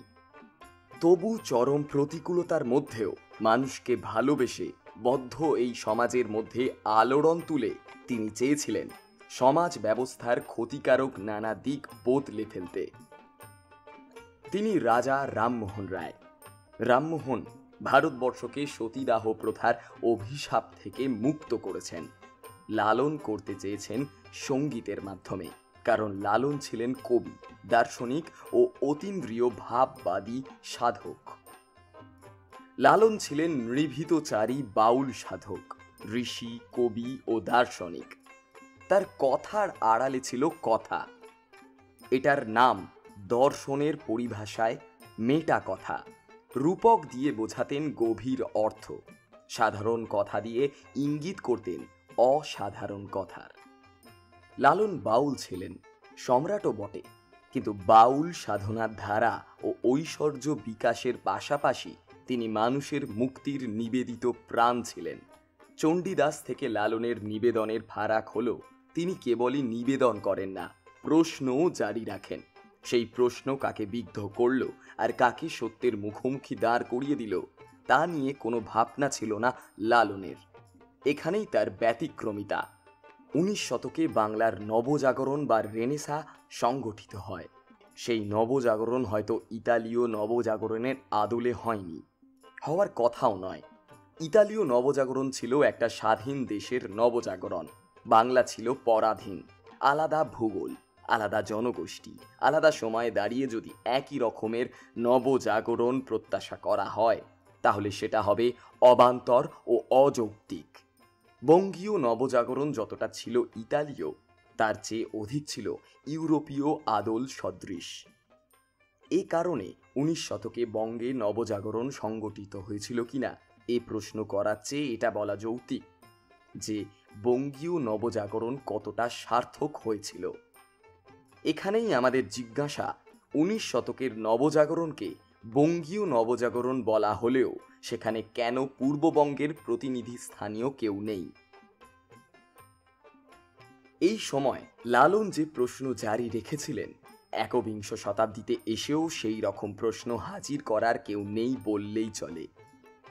তবু চরম প্রতিকূলতার মধ্যেও মানুষকে ভালোবেসে বদ্ধ এই সমাজের মধ্যে আলোড়ন তুলে তিনি চেয়েছিলেন সমাজ ব্যবস্থার ক্ষতিকারক নানা দিক বদলে ফেলতে। তিনি রাজা রামমোহন রায়। রামমোহন ভারতবর্ষকে সতীদাহ প্রথার অভিশাপ থেকে মুক্ত করেছেন। লালন করতে চেয়েছেন সঙ্গীতের মাধ্যমে, কারণ লালন ছিলেন কবি, দার্শনিক ও অতীন্দ্রিয় ভাববাদী সাধক। লালন ছিলেন নৃভীতচারী বাউল সাধক, ঋষি, কবি ও দার্শনিক। তার কথার আড়ালে ছিল কথা। এটার নাম দর্শনের পরিভাষায় মেটা কথা। রূপক দিয়ে বোঝাতেন গভীর অর্থ, সাধারণ কথা দিয়ে ইঙ্গিত করতেন অসাধারণ কথার। লালন বাউল ছিলেন, সম্রাটও বটে, কিন্তু বাউল সাধনার ধারা ও ঐশ্বর্য বিকাশের পাশাপাশি তিনি মানুষের মুক্তির নিবেদিত প্রাণ ছিলেন। চণ্ডীদাস থেকে লালনের নিবেদনের ফারাক হল তিনি কেবলই নিবেদন করেন না, প্রশ্নও জারি রাখেন। সেই প্রশ্ন কাকে বিদ্ধ করল আর কাকে সত্যের মুখোমুখি দাঁড় করিয়ে দিল তা নিয়ে কোনো ভাবনা ছিল না লালনের। এখানেই তার ব্যতিক্রমিতা। 19 শতকে বাংলার নবজাগরণ বা রেনেসা সংগঠিত হয়। সেই নবজাগরণ হয়তো ইতালীয় নবজাগরণের আদলে হয়নি, হওয়ার কথাও নয়। ইতালীয় নবজাগরণ ছিল একটা স্বাধীন দেশের নবজাগরণ। বাংলা ছিল পরাধীন, আলাদা ভূগোল, আলাদা জনগোষ্ঠী, আলাদা সময়ে দাঁড়িয়ে যদি একই রকমের নবজাগরণ প্রত্যাশা করা হয় তাহলে সেটা হবে অবান্তর ও অযৌক্তিক। বঙ্গীয় নবজাগরণ যতটা ছিল ইতালীয়, তার চেয়ে অধিক ছিল ইউরোপীয় আদল সদৃশ। এ কারণে 19 শতকে বঙ্গে নবজাগরণ সংগঠিত হয়েছিল কিনা এ প্রশ্ন করার চেয়ে এটা বলা যৌক্তিক যে বঙ্গীয় নবজাগরণ কতটা সার্থক হয়েছিল। এখানেই আমাদের জিজ্ঞাসা, 19 শতকের নবজাগরণকে বঙ্গীয় নবজাগরণ বলা হলেও সেখানে কেন পূর্ববঙ্গের প্রতিনিধি স্থানীয় কেউ নেই? এই সময় লালন যে প্রশ্ন জারি রেখেছিলেন, একবিংশ শতাব্দীতে এসেও সেই রকম প্রশ্ন হাজির করার কেউ নেই বললেই চলে।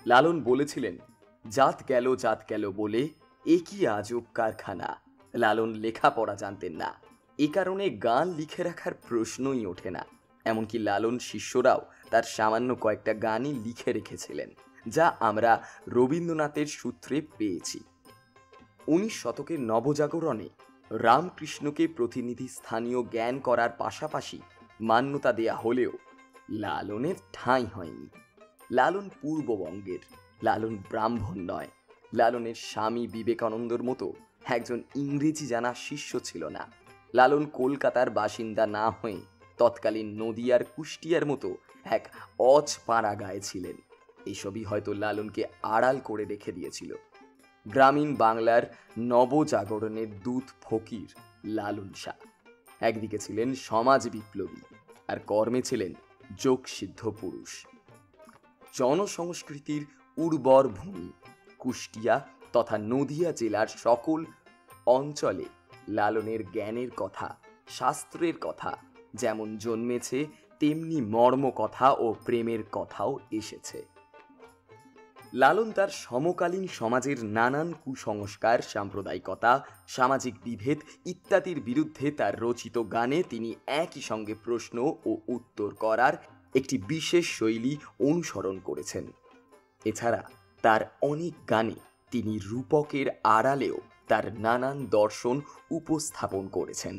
লালন বলেছিলেন, জাত গেল বলে এ কি আজব কারখানা। লালন লেখাপড়া জানতেন না, এ কারণে গান লিখে রাখার প্রশ্নই ওঠে না। এমনকি লালন শিষ্যরাও তার সামান্য কয়েকটা গানই লিখে রেখেছিলেন, যা আমরা রবীন্দ্রনাথের সূত্রে পেয়েছি। 19 শতকের নবজাগরণে রামকৃষ্ণকে প্রতিনিধি স্থানীয় জ্ঞান করার পাশাপাশি মান্যতা দেয়া হলেও লালনের ঠাঁই হয়নি। লালন পূর্ববঙ্গের, লালন ব্রাহ্মণ নয়। লালনের স্বামী বিবেকানন্দর মতো একজন ইংরেজি জানা শিষ্য ছিল না। লালন কলকাতার বাসিন্দা না হয়ে তৎকালীন নদিয়ার কুষ্টিয়ার মতো এক অজপাড়া গায়ে ছিলেন। এসবই হয়তো লালনকে আড়াল করে রেখে দিয়েছিল। গ্রামীণ বাংলার নবজাগরণের দূত ফকির লালন শাহ একদিকে ছিলেন সমাজ বিপ্লবী, আর কর্মে ছিলেন যোগসিদ্ধ পুরুষ। জনসংস্কৃতির উর্বর ভূমি কুষ্টিয়া তথা নদিয়া জেলার সকল অঞ্চলে লালনের জ্ঞানের কথা, শাস্ত্রের কথা যেমন জন্মেছে, তেমনি মর্ম কথা ও প্রেমের কথাও এসেছে। লালন তার সমকালীন সমাজের নানান কুসংস্কার, সাম্প্রদায়িকতা, সামাজিক বিভেদ ইত্যাদির বিরুদ্ধে তার রচিত গানে তিনি একই সঙ্গে প্রশ্ন ও উত্তর করার একটি বিশেষ শৈলী অনুসরণ করেছেন। এছাড়া তার অনেক গানে তিনি রূপকের আড়ালেও তার নানান দর্শন উপস্থাপন করেছেন।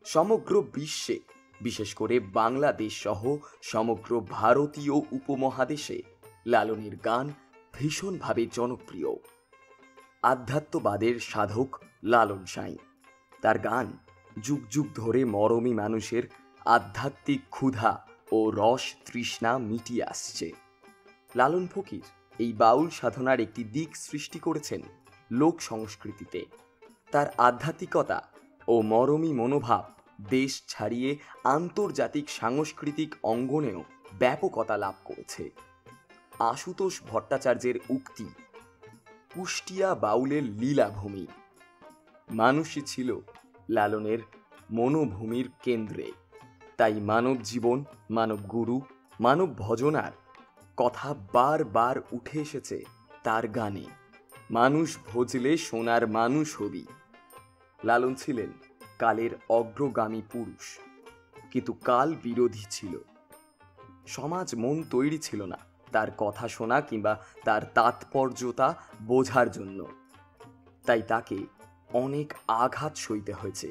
সমগ্র বিশ্বে, বিশেষ করে বাংলাদেশ সহ সমগ্র ভারতীয় উপমহাদেশে লালনের গান ভীষণভাবে জনপ্রিয়। আধ্যাত্মবাদের সাধক লালন সাঁই। তার গান যুগ যুগ ধরে মরমী মানুষের আধ্যাত্মিক ক্ষুধা ও রস তৃষ্ণা মিটিয়ে আসছে। লালন ফকির এই বাউল সাধনার একটি দিক সৃষ্টি করেছেন লোক সংস্কৃতিতে। তার আধ্যাত্মিকতা ও মরমী মনোভাব দেশ ছাড়িয়ে আন্তর্জাতিক সাংস্কৃতিক অঙ্গনেও ব্যাপকতা লাভ করেছে। আশুতোষ ভট্টাচার্যের উক্তি, কুষ্টিয়া বাউলের লীলাভূমি। মানুষই ছিল লালনের মনোভূমির কেন্দ্রে। তাই মানব জীবন, মানব গুরু, মানব ভজনার কথা বারবার উঠে এসেছে তার গানে। মানুষ ভজলে সোনার মানুষ হবি। লালন ছিলেন কালের অগ্রগামী পুরুষ, কিন্তু কাল বিরোধী ছিল। সমাজ মন তৈরি ছিল না তার কথা শোনা কিংবা তার তাৎপর্যতা বোঝার জন্য। তাই তাকে অনেক আঘাত সইতে হয়েছে।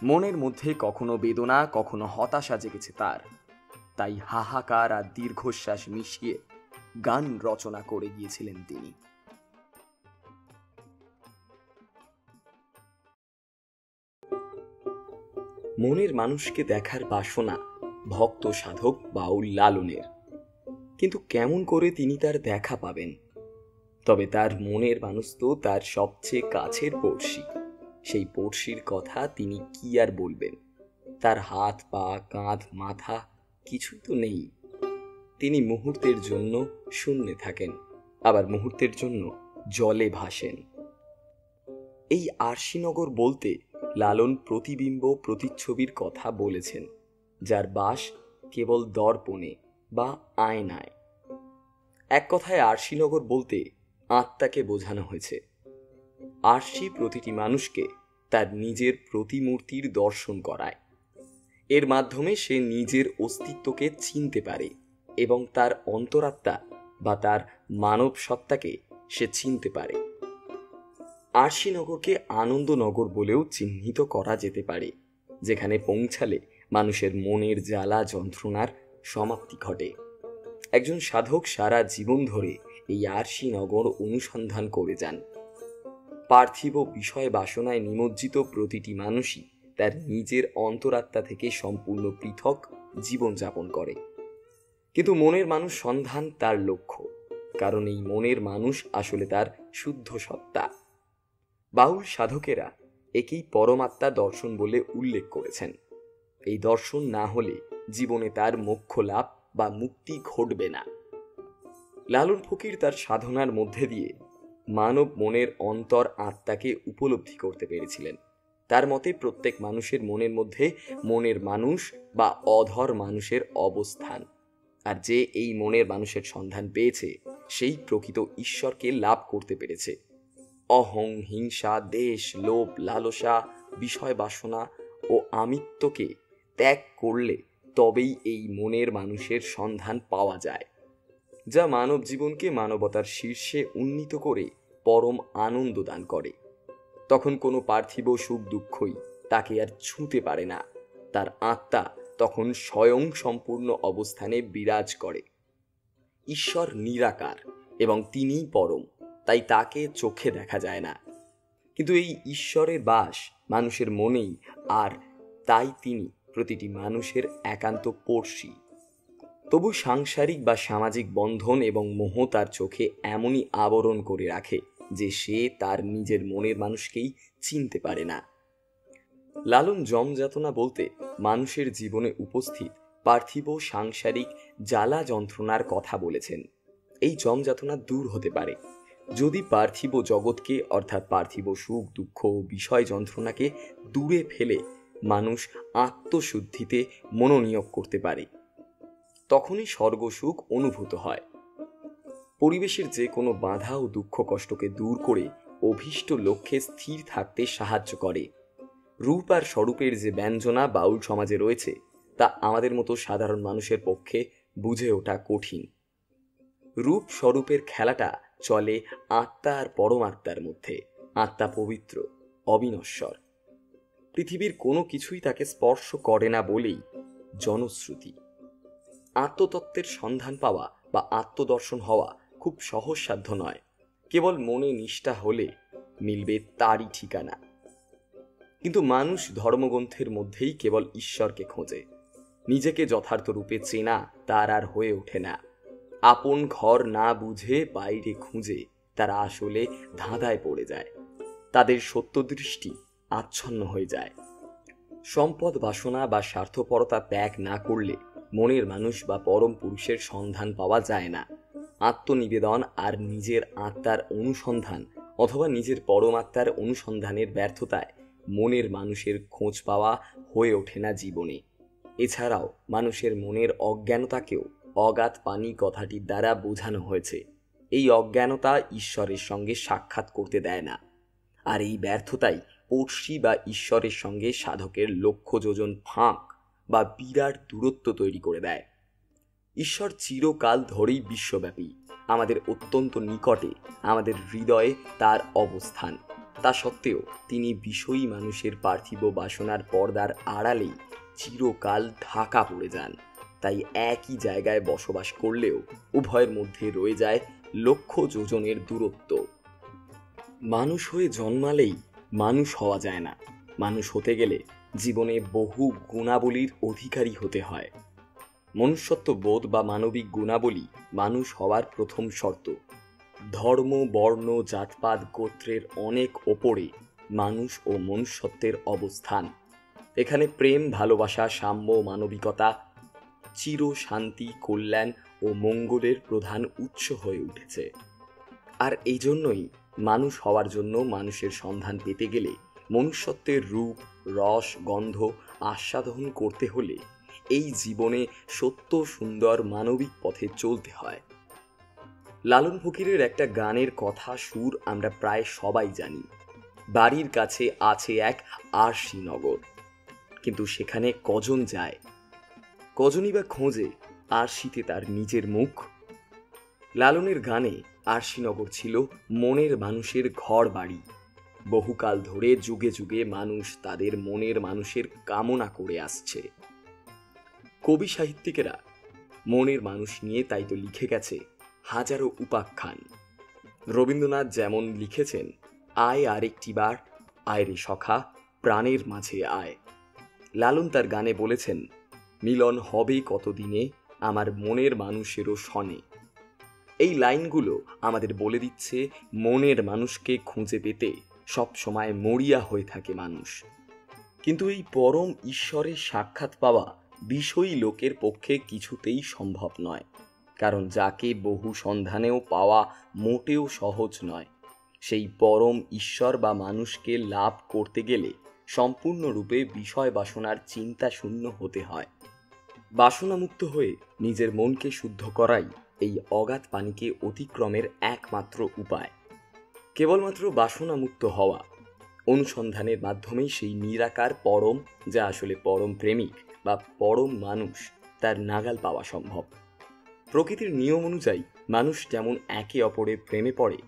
মনের মধ্যে কখনো বেদনা, কখনো হতাশা জেগেছে তার। তাই হাহাকার আর দীর্ঘশ্বাস মিশিয়ে গান রচনা করে গিয়েছিলেন তিনি। মনের মানুষকে দেখার বাসনা ভক্ত সাধক বাউল লালনের, কিন্তু কেমন করে তিনি তার দেখা পাবেন? তবে তার মনের মানুষ তো তার সবচেয়ে কাছের পড়শি। সেই পড়শির কথা তিনি কি আর বলবেন? তার হাত পা কাঁধ মাথা কিছুই তো নেই। তিনি মুহূর্তের জন্য শূন্যে থাকেন, আবার মুহূর্তের জন্য জলে ভাসেন। এই আরশিনগর বলতে লালন প্রতিবিম্ব প্রতিচ্ছবির কথা বলেছেন, যার বাস কেবল দর্পণে বা আয়নায়। এক কথায় আরশিনগর বলতে আত্মাকে বোঝানো হয়েছে। আরশি প্রতিটি মানুষকে তার নিজের প্রতিমূর্তির দর্শন করায়। এর মাধ্যমে সে নিজের অস্তিত্বকে চিনতে পারে এবং তার অন্তরাত্মা বা তার মানব সত্তাকে সে চিনতে পারে। আরশিনগরকে আনন্দনগর বলেও চিহ্নিত করা যেতে পারে, যেখানে পৌঁছালে মানুষের মনের জ্বালা যন্ত্রণার সমাপ্তি ঘটে। একজন সাধক সারা জীবন ধরে এই আরশিনগর অনুসন্ধান করে যান। পার্থিব বিষয় বাসনায় নিমজ্জিত প্রতিটি মানুষই তার নিজের অন্তরাত্মা থেকে সম্পূর্ণ পৃথক জীবনযাপন করে। কিন্তু মনের মানুষ সন্ধান তার লক্ষ্য, কারণ এই মনের মানুষ আসলে তার শুদ্ধ সত্তা। বাউল সাধকেরা একেই পরমাত্মা দর্শন বলে উল্লেখ করেছেন। এই দর্শন না হলে জীবনে তার মোক্ষ লাভ বা মুক্তি ঘটবে না। লালন ফকির তার সাধনার মধ্যে দিয়ে মানব মনের অন্তর আত্মাকে উপলব্ধি করতে পেরেছিলেন। তার মতে প্রত্যেক মানুষের মনের মধ্যে মনের মানুষ বা অধর মানুষের অবস্থান, আর যে এই মনের মানুষের সন্ধান পেয়েছে সেই প্রকৃত ঈশ্বরকে লাভ করতে পেরেছে। অহং, হিংসা, দেশ, লোভ, লালসা, বিষয় বাসনা ও আমিত্বকে ত্যাগ করলে তবেই এই মনের মানুষের সন্ধান পাওয়া যায়, যা মানব জীবনকে মানবতার শীর্ষে উন্নীত করে পরম আনন্দ দান করে। তখন কোনো পার্থিব সুখ দুঃখই তাকে আর ছুঁতে পারে না। তার আত্মা তখন স্বয়ং সম্পূর্ণ অবস্থানে বিরাজ করে। ঈশ্বর নিরাকার এবং তিনিই পরম, তাই তাকে চোখে দেখা যায় না। কিন্তু এই ঈশ্বরের বাস মানুষের মনেই, আর তাই তিনি প্রতিটি মানুষের একান্ত পড়শি। তবু সাংসারিক বা সামাজিক বন্ধন এবং মোহ তার চোখে এমনই আবরণ করে রাখে যে সে তার নিজের মনের মানুষকেই চিনতে পারে না। লালন যমযাতনা বলতে মানুষের জীবনে উপস্থিত পার্থিব সাংসারিক জ্বালা যন্ত্রণার কথা বলেছেন। এই যমযাতনা দূর হতে পারে যদি পার্থিব জগৎকে, অর্থাৎ পার্থিব সুখ দুঃখ ও বিষয় যন্ত্রণাকে দূরে ফেলে মানুষ আত্মশুদ্ধিতে মনোনিয়োগ করতে পারে। তখনই স্বর্গসুখ অনুভূত হয়। পরিবেশের যে কোনো বাধা ও দুঃখ কষ্টকে দূর করে অভীষ্ট লক্ষ্যে স্থির থাকতে সাহায্য করে। রূপ আর স্বরূপের যে ব্যঞ্জনা বাউল সমাজে রয়েছে তা আমাদের মতো সাধারণ মানুষের পক্ষে বুঝে ওঠা কঠিন। রূপ স্বরূপের খেলাটা চলে আত্মা আর পরমাত্মার মধ্যে। আত্মা পবিত্র, অবিনশ্বর। পৃথিবীর কোনো কিছুই তাকে স্পর্শ করে না বলেই জনশ্রুতি। আত্মতত্ত্বের সন্ধান পাওয়া বা আত্মদর্শন হওয়া খুব সহজসাধ্য নয়। কেবল মনে নিষ্ঠা হলে মিলবে তারই ঠিকানা। কিন্তু মানুষ ধর্মগ্রন্থের মধ্যেই কেবল ঈশ্বরকে খোঁজে। নিজেকে যথার্থ রূপে চেনা তার আর হয়ে ওঠে না। আপন ঘর না বুঝে বাইরে খুঁজে তারা আসলে ধাঁধায় পড়ে যায়। তাদের সত্যদৃষ্টি আচ্ছন্ন হয়ে যায়। সম্পদ বাসনা বা স্বার্থপরতা ত্যাগ না করলে মনের মানুষ বা পরম পুরুষের সন্ধান পাওয়া যায় না। আত্মনিবেদন আর নিজের আত্মার অনুসন্ধান অথবা নিজের পরমাত্মার অনুসন্ধানের ব্যর্থতায় মনের মানুষের খোঁজ পাওয়া হয়ে ওঠে না জীবনে। এছাড়াও মানুষের মনের অজ্ঞানতাকেও অগাধ পানি কথাটির দ্বারা বোঝানো হয়েছে এই অজ্ঞানতা ঈশ্বরের সঙ্গে সাক্ষাৎ করতে দেয় না, আর এই ব্যর্থতাই পড়শি বা ঈশ্বরের সঙ্গে সাধকের লক্ষ যোজন ফাঁক বা বিরাট দূরত্ব তৈরি করে দেয়। ঈশ্বর চিরকাল ধরেই বিশ্বব্যাপী, আমাদের অত্যন্ত নিকটে, আমাদের হৃদয়ে তার অবস্থান। তা সত্ত্বেও তিনি বিষয়ী মানুষের পার্থিব বাসনার পর্দার আড়ালেই চিরকাল ঢাকা পড়ে যান। তাই একই জায়গায় বসবাস করলেও উভয়ের মধ্যে রয়ে যায় লক্ষ যোজনের দূরত্ব। মানুষ হয়ে জন্মালেই মানুষ হওয়া যায় না। মানুষ হতে গেলে জীবনে বহু গুণাবলীর অধিকারী হতে হয়। মনুষ্যত্ব বোধ বা মানবিক গুণাবলী মানুষ হওয়ার প্রথম শর্ত। ধর্ম, বর্ণ, জাতপাত, গোত্রের অনেক ওপরে মানুষ ও মনুষ্যত্বের অবস্থান। এখানে প্রেম, ভালোবাসা, সাম্য, মানবিকতা, চির শান্তি, কল্যাণ ও মঙ্গলের প্রধান উৎস হয়ে উঠেছে। আর এই জন্যই মানুষ হওয়ার জন্য মানুষের সন্ধান পেতে গেলে মনুষ্যত্বের রূপ, রস, গন্ধ আস্বাদন করতে হলে এই জীবনে সত্য, সুন্দর, মানবিক পথে চলতে হয়। লালন ফকিরের একটা গানের কথা সুর আমরা প্রায় সবাই জানি। বাড়ির কাছে আছে এক আরশিনগর, কিন্তু সেখানে কজন যায়, কজনই বা খোঁজে আরশিতে তার নিজের মুখ। লালনের গানে আরশিনগর ছিল মনের মানুষের ঘর বাড়ি। বহুকাল ধরে যুগে যুগে মানুষ তাদের মনের মানুষের কামনা করে আসছে। কবি সাহিত্যিকেরা মনের মানুষ নিয়ে তাই তো লিখে গেছে হাজারো উপাখ্যান। রবীন্দ্রনাথ যেমন লিখেছেন, আয় আরেকটি বার, আয় রে সখা, প্রাণের মাঝে আয়। লালন তার গানে বলেছেন, মিলন হবে কতদিনে আমার মনের মানুষেরও সনে। এই লাইনগুলো আমাদের বলে দিচ্ছে মনের মানুষকে খুঁজে পেতে সব সময় মরিয়া হয়ে থাকে মানুষ। কিন্তু এই পরম ঈশ্বরের সাক্ষাৎ পাওয়া বিষয়ী লোকের পক্ষে কিছুতেই সম্ভব নয়, কারণ যাকে বহু সন্ধানেও পাওয়া মোটেও সহজ নয়, সেই পরম ঈশ্বর বা মানুষকে লাভ করতে গেলে সম্পূর্ণরূপে বিষয় বাসনার চিন্তা শূন্য হতে হয়। বাসনামুক্ত হয়ে নিজের মনকে শুদ্ধ করাই এই অগাধ পানিকে অতিক্রমের একমাত্র উপায়। কেবলমাত্র বাসনামুক্ত হওয়া, অনুসন্ধানের মাধ্যমেই সেই নিরাকার পরম, যা আসলে পরম প্রেমিক বা পরম মানুষ, তার নাগাল পাওয়া সম্ভব। প্রকৃতির নিয়ম অনুযায়ী মানুষ যেমন একে অপরের প্রেমে পড়ে,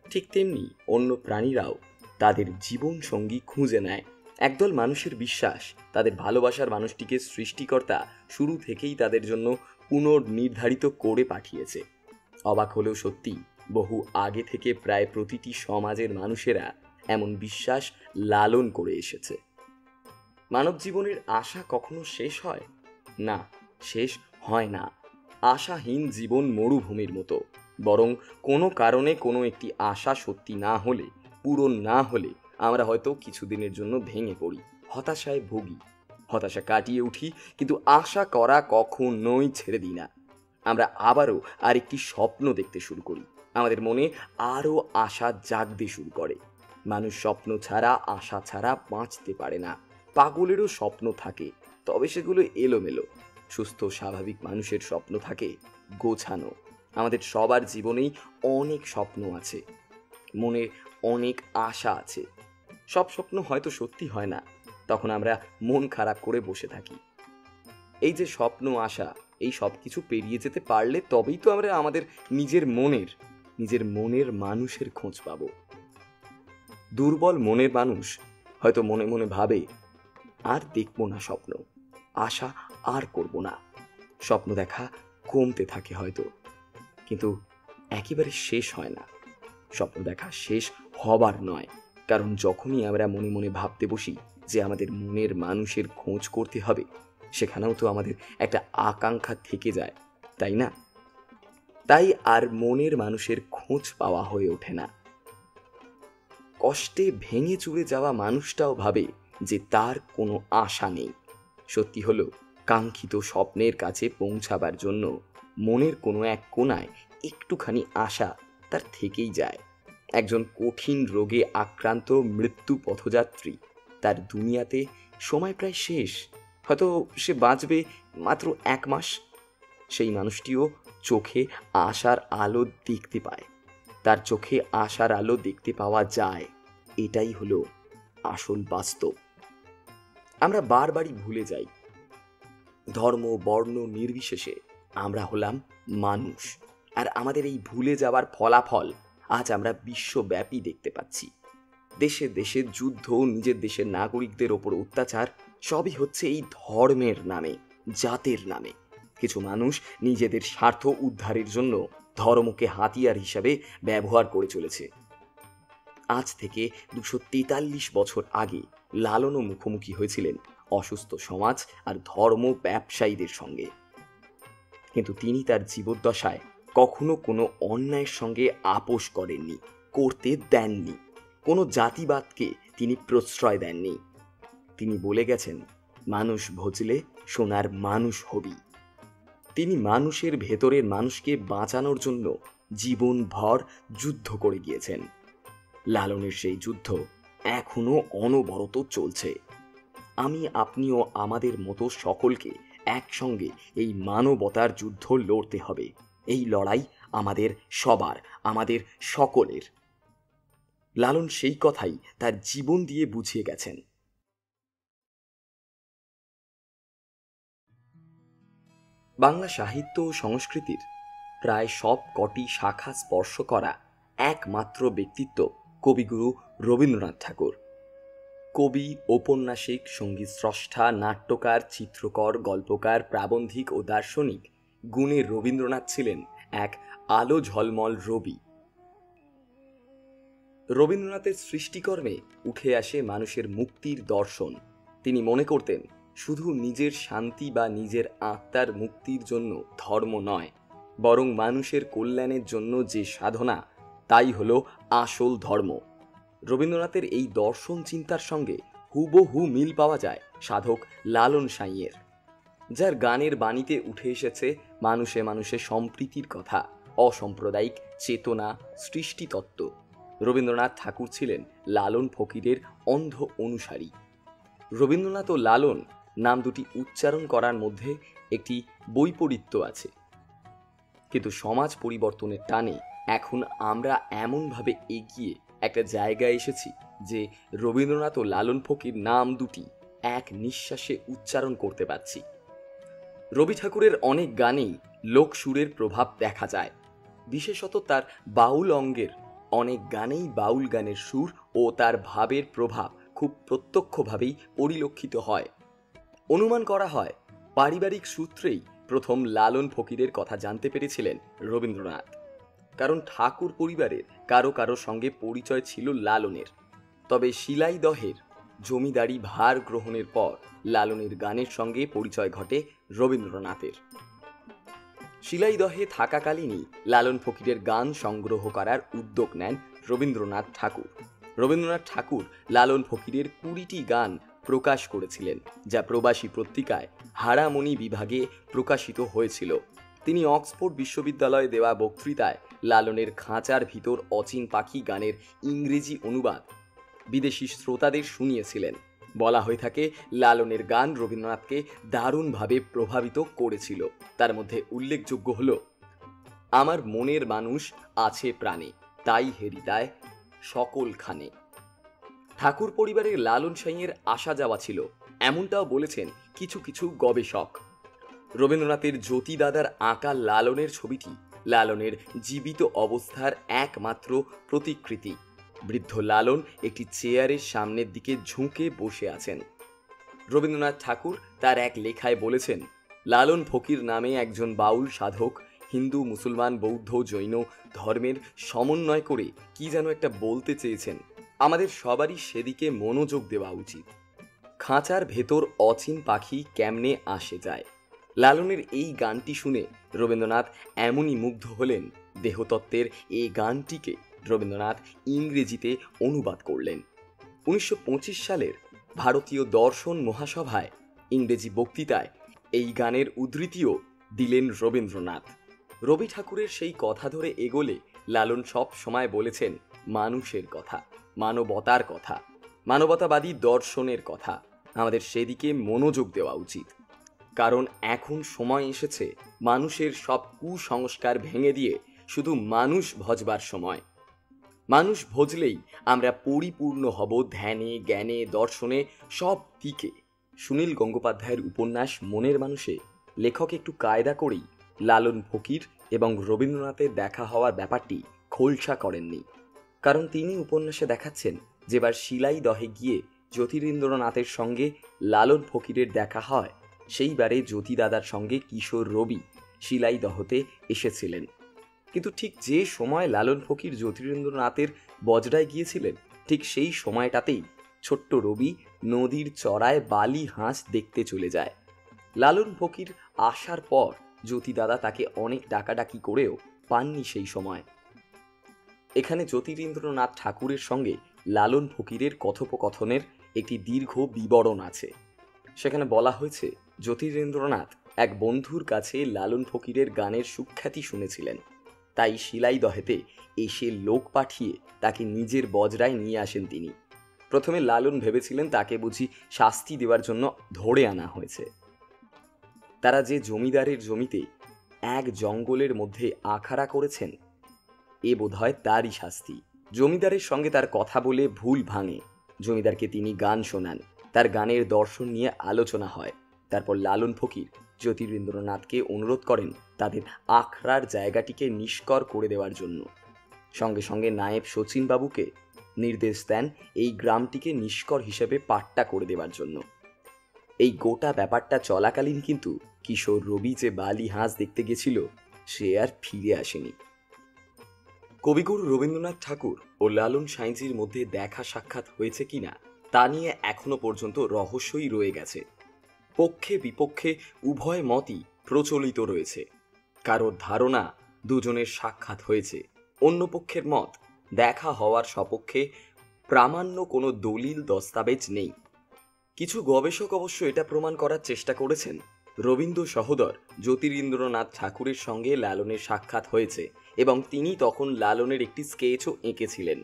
ঠিক তেমনি অন্য প্রাণীরাও তাদের জীবন সঙ্গী খুঁজে নেয়। একদল মানুষের বিশ্বাস তাদের ভালোবাসার মানুষটিকে সৃষ্টিকর্তা শুরু থেকেই তাদের জন্য পুনর্নির্ধারিত করে পাঠিয়েছে। অবাক হলেও সত্যি, বহু আগে থেকে প্রায় প্রতিটি সমাজের মানুষেরা এমন বিশ্বাস লালন করে এসেছে। মানব জীবনের আশা কখনো শেষ হয় না, শেষ হয় না। আশাহীন জীবন মরুভূমির মতো। বরং কোনো কারণে কোনো একটি আশা সত্যি না হলে, পূরণ না হলে আমরা হয়তো কিছুদিনের জন্য ভেঙে পড়ি, হতাশায় ভুগি, হতাশা কাটিয়ে উঠি, কিন্তু আশা করা কখনোই ছেড়ে দিই না। আমরা আবারও আরেকটি স্বপ্ন দেখতে শুরু করি, আমাদের মনে আরও আশা জাগতে শুরু করে। মানুষ স্বপ্ন ছাড়া, আশা ছাড়া বাঁচতে পারে না। পাগলেরও স্বপ্ন থাকে, তবে সেগুলো এলোমেলো। সুস্থ স্বাভাবিক মানুষের স্বপ্ন থাকে গোছানো। আমাদের সবার জীবনেই অনেক স্বপ্ন আছে, মনে অনেক আশা আছে। সব স্বপ্ন হয়তো সত্যি হয় না, তখন আমরা মন খারাপ করে বসে থাকি। এই যে স্বপ্ন, আশা, এই সব কিছু পেরিয়ে যেতে পারলে তবেই তো আমরা আমাদের নিজের মনের মানুষের খোঁজ পাব। দুর্বল মনের মানুষ হয়তো মনে মনে ভাবে, আর দেখব না স্বপ্ন, আশা আর করব না। স্বপ্ন দেখা কমতে থাকে হয়তো, কিন্তু একেবারে শেষ হয় না। স্বপ্ন দেখা শেষ হবার নয়, কারণ যখনই আমরা মনে মনে ভাবতে বসি যে আমাদের মনের মানুষের খোঁজ করতে হবে, সেখানেও তো আমাদের একটা আকাঙ্ক্ষা থেকে যায়, তাই না? তাই আর মনের মানুষের খোঁজ পাওয়া হয়ে ওঠে না। কষ্টে ভেঙে চুরে যাওয়া মানুষটাও ভাবে যে তার কোনো আশা নেই। সত্যি হলো, কাঙ্ক্ষিত স্বপ্নের কাছে পৌঁছাবার জন্য মনের কোনো এক কোণায় একটুখানি আশা তার থেকেই যায়। একজন কঠিন রোগে আক্রান্ত মৃত্যু পথযাত্রী, তার দুনিয়াতে সময় প্রায় শেষ, হয়তো সে বাঁচবে মাত্র 1 মাস। সেই মানুষটিও চোখে আশার আলো দেখতে পায়। তার চোখে আশার আলো দেখতে পাওয়া যায়, এটাই হলো আসল বাস্তব। আমরা বারবারই ভুলে যাই, ধর্ম বর্ণ নির্বিশেষে আমরা হলাম মানুষ। আর আমাদের এই ভুলে যাওয়ার ফলাফল আজ আমরা বিশ্বব্যাপী দেখতে পাচ্ছি। দেশে দেশে যুদ্ধ, নিজের দেশের নাগরিকদের ওপর অত্যাচার, সবই হচ্ছে এই ধর্মের নামে, জাতের নামে। কিছু মানুষ নিজেদের স্বার্থ উদ্ধারের জন্য ধর্মকে হাতিয়ার হিসাবে ব্যবহার করে চলেছে। আজ থেকে 243 বছর আগে লালনও মুখোমুখি হয়েছিলেন অসুস্থ সমাজ আর ধর্ম ব্যবসায়ীদের সঙ্গে, কিন্তু তিনি তার জীবদ্দশায় কখনো কোনো অন্যায়ের সঙ্গে আপোষ করেননি, করতে দেননি। কোনো জাতিবাদকে তিনি প্রশ্রয় দেননি। তিনি বলে গেছেন, মানুষ ভজলে সোনার মানুষ হবি। তিনি মানুষের ভেতরের মানুষকে বাঁচানোর জন্য জীবনভর যুদ্ধ করে গিয়েছেন। লালনের সেই যুদ্ধ এখনো অনবরত চলছে। আমি, আপনিও আমাদের মতো সকলকে একসঙ্গে এই মানবতার যুদ্ধ লড়তে হবে। এই লড়াই আমাদের সবার, আমাদের সকলের। লালন সেই কথাই তার জীবন দিয়ে বুঝিয়ে গেছেন। বাংলা সাহিত্য ও সংস্কৃতির প্রায় সব কটি শাখা স্পর্শ করা একমাত্র ব্যক্তিত্ব কবিগুরু রবীন্দ্রনাথ ঠাকুর। কবি, ঔপন্যাসিক, সঙ্গীত স্রষ্টা, নাট্যকার, চিত্রকর, গল্পকার, প্রাবন্ধিক ও দার্শনিক গুণে রবীন্দ্রনাথ ছিলেন এক আলো ঝলমল রবি। রবীন্দ্রনাথের সৃষ্টিকর্মে উঠে আসে মানুষের মুক্তির দর্শন। তিনি মনে করতেন, শুধু নিজের শান্তি বা নিজের আত্মার মুক্তির জন্য ধর্ম নয়, বরং মানুষের কল্যাণের জন্য যে সাধনা, তাই হলো আসল ধর্ম। রবীন্দ্রনাথের এই দর্শন চিন্তার সঙ্গে হুবহু মিল পাওয়া যায় সাধক লালন সাঁইয়ের, যার গানের বাণীতে উঠে এসেছে মানুষে মানুষে সম্প্রীতির কথা, অসাম্প্রদায়িক চেতনা, সৃষ্টিতত্ত্ব। রবীন্দ্রনাথ ঠাকুর ছিলেন লালন ফকিরের অন্ধ অনুসারী। রবীন্দ্রনাথ ও লালন নাম দুটি উচ্চারণ করার মধ্যে একটি বৈপরীত্য আছে, কিন্তু সমাজ পরিবর্তনের টানে এখন আমরা এমনভাবে এগিয়ে একটা জায়গায় এসেছি যে রবীন্দ্রনাথ ও লালন ফকির নাম দুটি এক নিঃশ্বাসে উচ্চারণ করতে পারছি। রবি ঠাকুরের অনেক গানেই লোকসুরের প্রভাব দেখা যায়। বিশেষত তার বাউল অঙ্গের অনেক গানেই বাউল গানের সুর ও তার ভাবের প্রভাব খুব প্রত্যক্ষভাবেই পরিলক্ষিত হয়। অনুমান করা হয়, পারিবারিক সূত্রেই প্রথম লালন ফকিরের কথা জানতে পেরেছিলেন রবীন্দ্রনাথ। কারণ ঠাকুর পরিবারের কারো কারো সঙ্গে পরিচয় ছিল লালনের। তবে শিলাইদহের জমিদারি ভার গ্রহণের পর লালনের গানের সঙ্গে পরিচয় ঘটে রবীন্দ্রনাথের। শিলাইদহে থাকাকালীনই লালন ফকিরের গান সংগ্রহ করার উদ্যোগ নেন রবীন্দ্রনাথ ঠাকুর। রবীন্দ্রনাথ ঠাকুর লালন ফকিরের 20টি গান প্রকাশ করেছিলেন, যা প্রবাসী পত্রিকায় হারামণি বিভাগে প্রকাশিত হয়েছিল। তিনি অক্সফোর্ড বিশ্ববিদ্যালয়ে দেওয়া বক্তৃতায় লালনের খাঁচার ভিতর অচিন পাখি গানের ইংরেজি অনুবাদ বিদেশি শ্রোতাদের শুনিয়েছিলেন। বলা হয়ে থাকে, লালনের গান রবীন্দ্রনাথকে দারুণভাবে প্রভাবিত করেছিল। তার মধ্যে উল্লেখযোগ্য হল, আমার মনের মানুষ আছে প্রাণে, তাই হেরিতায় সকলখানে। ঠাকুর পরিবারের লালন সাঁইয়ের আসা যাওয়া ছিল, এমনটাও বলেছেন কিছু কিছু গবেষক। রবীন্দ্রনাথের জ্যোতি দাদার আঁকা লালনের ছবিটি লালনের জীবিত অবস্থার একমাত্র প্রতিকৃতি। বৃদ্ধ লালন একটি চেয়ারের সামনের দিকে ঝুঁকে বসে আছেন। রবীন্দ্রনাথ ঠাকুর তার এক লেখায় বলেছেন, লালন ফকির নামে একজন বাউল সাধক হিন্দু, মুসলমান, বৌদ্ধ, জৈন ধর্মের সমন্বয় করে কি যেন একটা বলতে চেয়েছেন। আমাদের সবারই সেদিকে মনোযোগ দেওয়া উচিত। খাঁচার ভেতর অচিন পাখি কেমনে আসে যায়। লালনের এই গানটি শুনে রবীন্দ্রনাথ এমনই মুগ্ধ হলেন, দেহতত্ত্বের এই গানটিকে রবীন্দ্রনাথ ইংরেজিতে অনুবাদ করলেন। 1925 সালের ভারতীয় দর্শন মহাসভায় ইংরেজি বক্তৃতায় এই গানের উদ্ধৃতিও দিলেন রবীন্দ্রনাথ। রবি ঠাকুরের সেই কথা ধরে এগোলে লালন সব সময় বলেছেন মানুষের কথা, মানবতার কথা, মানবতাবাদী দর্শনের কথা। আমাদের সেদিকে মনোযোগ দেওয়া উচিত। কারণ এখন সময় এসেছে মানুষের সব কুসংস্কার ভেঙে দিয়ে শুধু মানুষ ভজবার সময়। মানুষ ভজলেই আমরা পরিপূর্ণ হব ধ্যানে, জ্ঞানে, দর্শনে, সব দিকে। সুনীল গঙ্গোপাধ্যায়ের উপন্যাস মনের মানুষে লেখক একটু কায়দা করেই লালন ফকির এবং রবীন্দ্রনাথের দেখা হওয়ার ব্যাপারটি খোলসা করেননি। কারণ তিনি উপন্যাসে দেখাচ্ছেন যেবার শিলাইদহে গিয়ে জ্যোতিরিন্দ্রনাথের সঙ্গে লালন ফকিরের দেখা হয়, সেইবারে জ্যোতিদাদার সঙ্গে কিশোর রবি শিলাইদহতে এসেছিলেন। কিন্তু ঠিক যে সময় লালন ফকির জ্যোতিরিন্দ্রনাথের বজরায় গিয়েছিলেন, ঠিক সেই সময়টাতেই ছোট্ট রবি নদীর চড়ায় বালি হাঁস দেখতে চলে যায়। লালন ফকির আসার পর জ্যোতিদাদা তাকে অনেক ডাকাডাকি করেও পাননি সেই সময়। এখানে জ্যোতিরিন্দ্রনাথ ঠাকুরের সঙ্গে লালন ফকিরের কথোপকথনের একটি দীর্ঘ বিবরণ আছে। সেখানে বলা হয়েছে জ্যোতিরিন্দ্রনাথ এক বন্ধুর কাছে লালন ফকিরের গানের সুখ্যাতি শুনেছিলেন, তাই শিলাইদহেতে এসে লোক পাঠিয়ে তাকে নিজের বজরায় নিয়ে আসেন তিনি। প্রথমে লালন ভেবেছিলেন তাকে বুঝি শাস্তি দেওয়ার জন্য ধরে আনা হয়েছে। তারা যে জমিদারের জমিতে এক জঙ্গলের মধ্যে আখাড়া করেছেন, এ বোধহয় তারই শাস্তি। জমিদারের সঙ্গে তার কথা বলে ভুল ভাঙে, জমিদারকে তিনি গান শোনান, তার গানের দর্শন নিয়ে আলোচনা হয়। তারপর লালন ফকির জ্যোতিরিন্দ্রনাথকে অনুরোধ করেন তাদের আখড়ার জায়গাটিকে নিষ্কর করে দেওয়ার জন্য। সঙ্গে সঙ্গে নায়েব শচীনবাবুকে নির্দেশ দেন এই গ্রামটিকে নিষ্কর হিসেবে পাট্টা করে দেওয়ার জন্য। এই গোটা ব্যাপারটা চলাকালীন কিন্তু কিশোর রবি যে বালি হাঁস দেখতে গেছিল, সে আর ফিরে আসেনি। কবিগুরু রবীন্দ্রনাথ ঠাকুর ও লালন সাঁইজির মধ্যে দেখা সাক্ষাৎ হয়েছে কিনা তা নিয়ে এখনো পর্যন্ত রহস্যই রয়ে গেছে। পক্ষে বিপক্ষে উভয় মতই প্রচলিত রয়েছে। কারোর ধারণা দুজনের সাক্ষাৎ হয়েছে, অন্য পক্ষের মত দেখা হওয়ার সপক্ষে প্রামাণ্য কোনো দলিল দস্তাবেজ নেই। কিছু গবেষক অবশ্য এটা প্রমাণ করার চেষ্টা করেছেন রবীন্দ্র সহোদর জ্যোতিরিন্দ্রনাথ ঠাকুরের সঙ্গে লালনের সাক্ষাৎ হয়েছে এবং তিনি তখন লালনের একটি স্কেচও এঁকেছিলেন।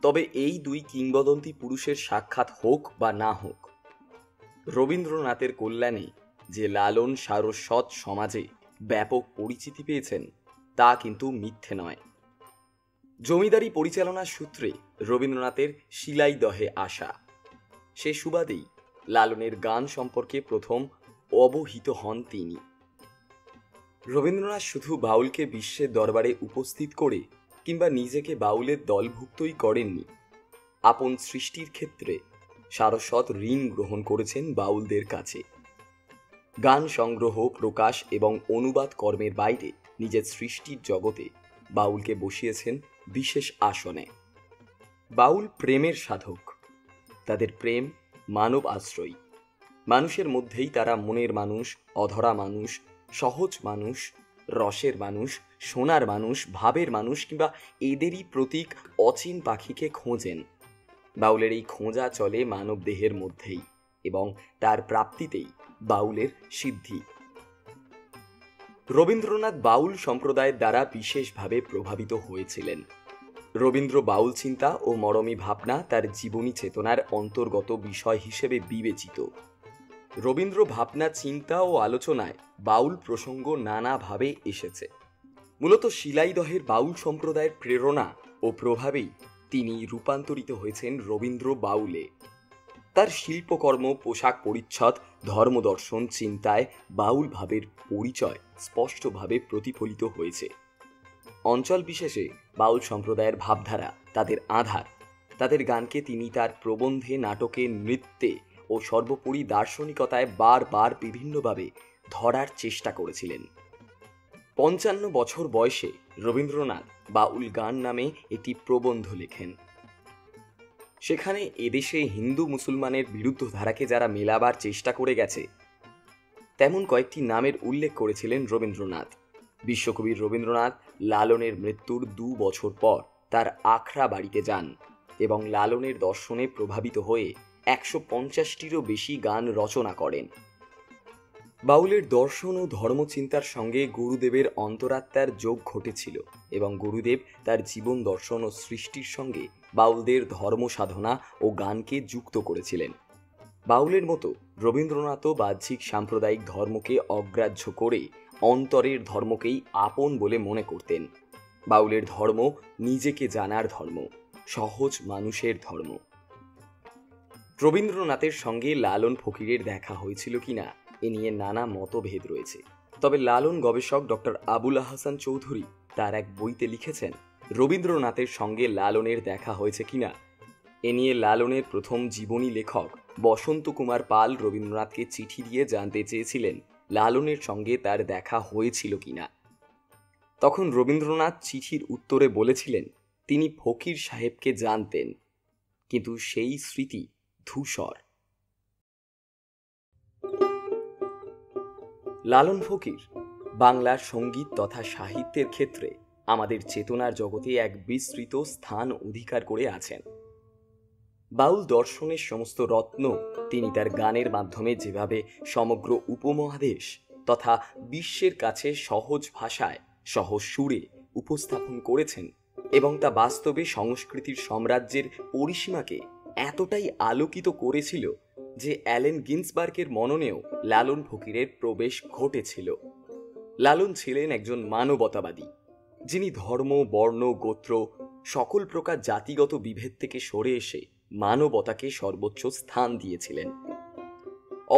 তবে এই দুই কিংবদন্তি পুরুষের সাক্ষাৎ হোক বা না হোক, রবীন্দ্রনাথের কল্যাণে যে লালন সারস্বত সমাজে ব্যাপক পরিচিতি পেয়েছেন তা কিন্তু মিথ্যে নয়। জমিদারি পরিচালনার সূত্রে রবীন্দ্রনাথের শিলাইদহে আসা, সে সুবাদেই লালনের গান সম্পর্কে প্রথম অবহিত হন তিনি। রবীন্দ্রনাথ শুধু বাউলকে বিশ্বের দরবারে উপস্থিত করে কিংবা নিজেকে বাউলের দলভুক্তই করেননি, আপন সৃষ্টির ক্ষেত্রে সারস্বত ঋণ গ্রহণ করেছেন বাউলদের কাছে। গান সংগ্রহ, প্রকাশ এবং অনুবাদ কর্মের বাইরে নিজের সৃষ্টির জগতে বাউলকে বসিয়েছেন বিশেষ আসনে। বাউল প্রেমের সাধক, তাদের প্রেম মানব আশ্রয়ী। মানুষের মধ্যেই তারা মনের মানুষ, অধরা মানুষ, সহজ মানুষ, রসের মানুষ, সোনার মানুষ, ভাবের মানুষ কিংবা এদেরই প্রতীক অচিন পাখিকে খোঁজেন। বাউলের এই খোঁজা চলে মানব দেহের মধ্যেই এবং তার প্রাপ্তিতেই বাউলের সিদ্ধি। রবীন্দ্রনাথ বাউল সম্প্রদায়ের দ্বারা বিশেষভাবে প্রভাবিত হয়েছিলেন। রবীন্দ্র বাউল চিন্তা ও মরমী ভাবনা তার জীবনী চেতনার অন্তর্গত বিষয় হিসেবে বিবেচিত। রবীন্দ্র ভাবনা, চিন্তা ও আলোচনায় বাউল প্রসঙ্গ নানাভাবে এসেছে। মূলত শিলাইদহের বাউল সম্প্রদায়ের প্রেরণা ও প্রভাবেই তিনি রূপান্তরিত হয়েছেন রবীন্দ্র বাউলে। তার শিল্পকর্ম, পোশাক পরিচ্ছদ, ধর্মদর্শন, চিন্তায় বাউল ভাবের পরিচয় স্পষ্টভাবে প্রতিফলিত হয়েছে। অঞ্চল বিশেষে বাউল সম্প্রদায়ের ভাবধারা, তাদের আধার, তাদের গানকে তিনি তার প্রবন্ধে, নাটকে, নৃত্যে ও সর্বোপরি দার্শনিকতায় বারবার বিভিন্নভাবে ধরার চেষ্টা করেছিলেন। ৫৫ বছর বয়সে রবীন্দ্রনাথ বাউল গান নামে একটি প্রবন্ধ লেখেন। সেখানে এদেশে হিন্দু মুসলমানের বিরুদ্ধ ধারাকে যারা মেলাবার চেষ্টা করে গেছে, তেমন কয়েকটি নামের উল্লেখ করেছিলেন রবীন্দ্রনাথ। বিশ্বকবি রবীন্দ্রনাথ লালনের মৃত্যুর ২ বছর পর তার আখড়া বাড়িতে যান এবং লালনের দর্শনে প্রভাবিত হয়ে ১৫০টিরও বেশি গান রচনা করেন। বাউলের দর্শন ও ধর্মচিন্তার সঙ্গে গুরুদেবের অন্তরাত্মার যোগ ঘটেছিল এবং গুরুদেব তার জীবন দর্শন ও সৃষ্টির সঙ্গে বাউলদের ধর্ম সাধনা ও গানকে যুক্ত করেছিলেন। বাউলের মতো রবীন্দ্রনাথও বাহ্যিক সাম্প্রদায়িক ধর্মকে অগ্রাহ্য করে অন্তরের ধর্মকেই আপন বলে মনে করতেন। বাউলের ধর্ম নিজেকে জানার ধর্ম, সহজ মানুষের ধর্ম। রবীন্দ্রনাথের সঙ্গে লালন ফকিরের দেখা হয়েছিল কিনা এ নিয়ে নানা মতভেদ রয়েছে। তবে লালন গবেষক ডক্টর আবুল আহসান চৌধুরী তার এক বইতে লিখেছেন, রবীন্দ্রনাথের সঙ্গে লালনের দেখা হয়েছে কিনা এ নিয়ে লালনের প্রথম জীবনী লেখক বসন্ত কুমার পাল রবীন্দ্রনাথকে চিঠি দিয়ে জানতে চেয়েছিলেন লালনের সঙ্গে তার দেখা হয়েছিল কিনা। তখন রবীন্দ্রনাথ চিঠির উত্তরে বলেছিলেন তিনি ফকির সাহেবকে জানতেন, কিন্তু সেই স্মৃতি ধূসর। লালন ফকির বাংলার সঙ্গীত তথা সাহিত্যের ক্ষেত্রে আমাদের চেতনার জগতে এক বিস্তৃত স্থান অধিকার করে আছেন। বাউল দর্শনের সমস্ত রত্ন তিনি তার গানের মাধ্যমে যেভাবে সমগ্র উপমহাদেশ তথা বিশ্বের কাছে সহজ ভাষায় সহজ সুরে উপস্থাপন করেছেন এবং তা বাস্তবে সংস্কৃতির সাম্রাজ্যের পরিসীমাকে এতটাই আলোকিত করেছিল যে অ্যালেন গিন্সবার্গের মননেও লালন ফকিরের প্রবেশ ঘটেছিল। লালন ছিলেন একজন মানবতাবাদী, যিনি ধর্ম, বর্ণ, গোত্র সকল প্রকার জাতিগত বিভেদ থেকে সরে এসে মানবতাকে সর্বোচ্চ স্থান দিয়েছিলেন।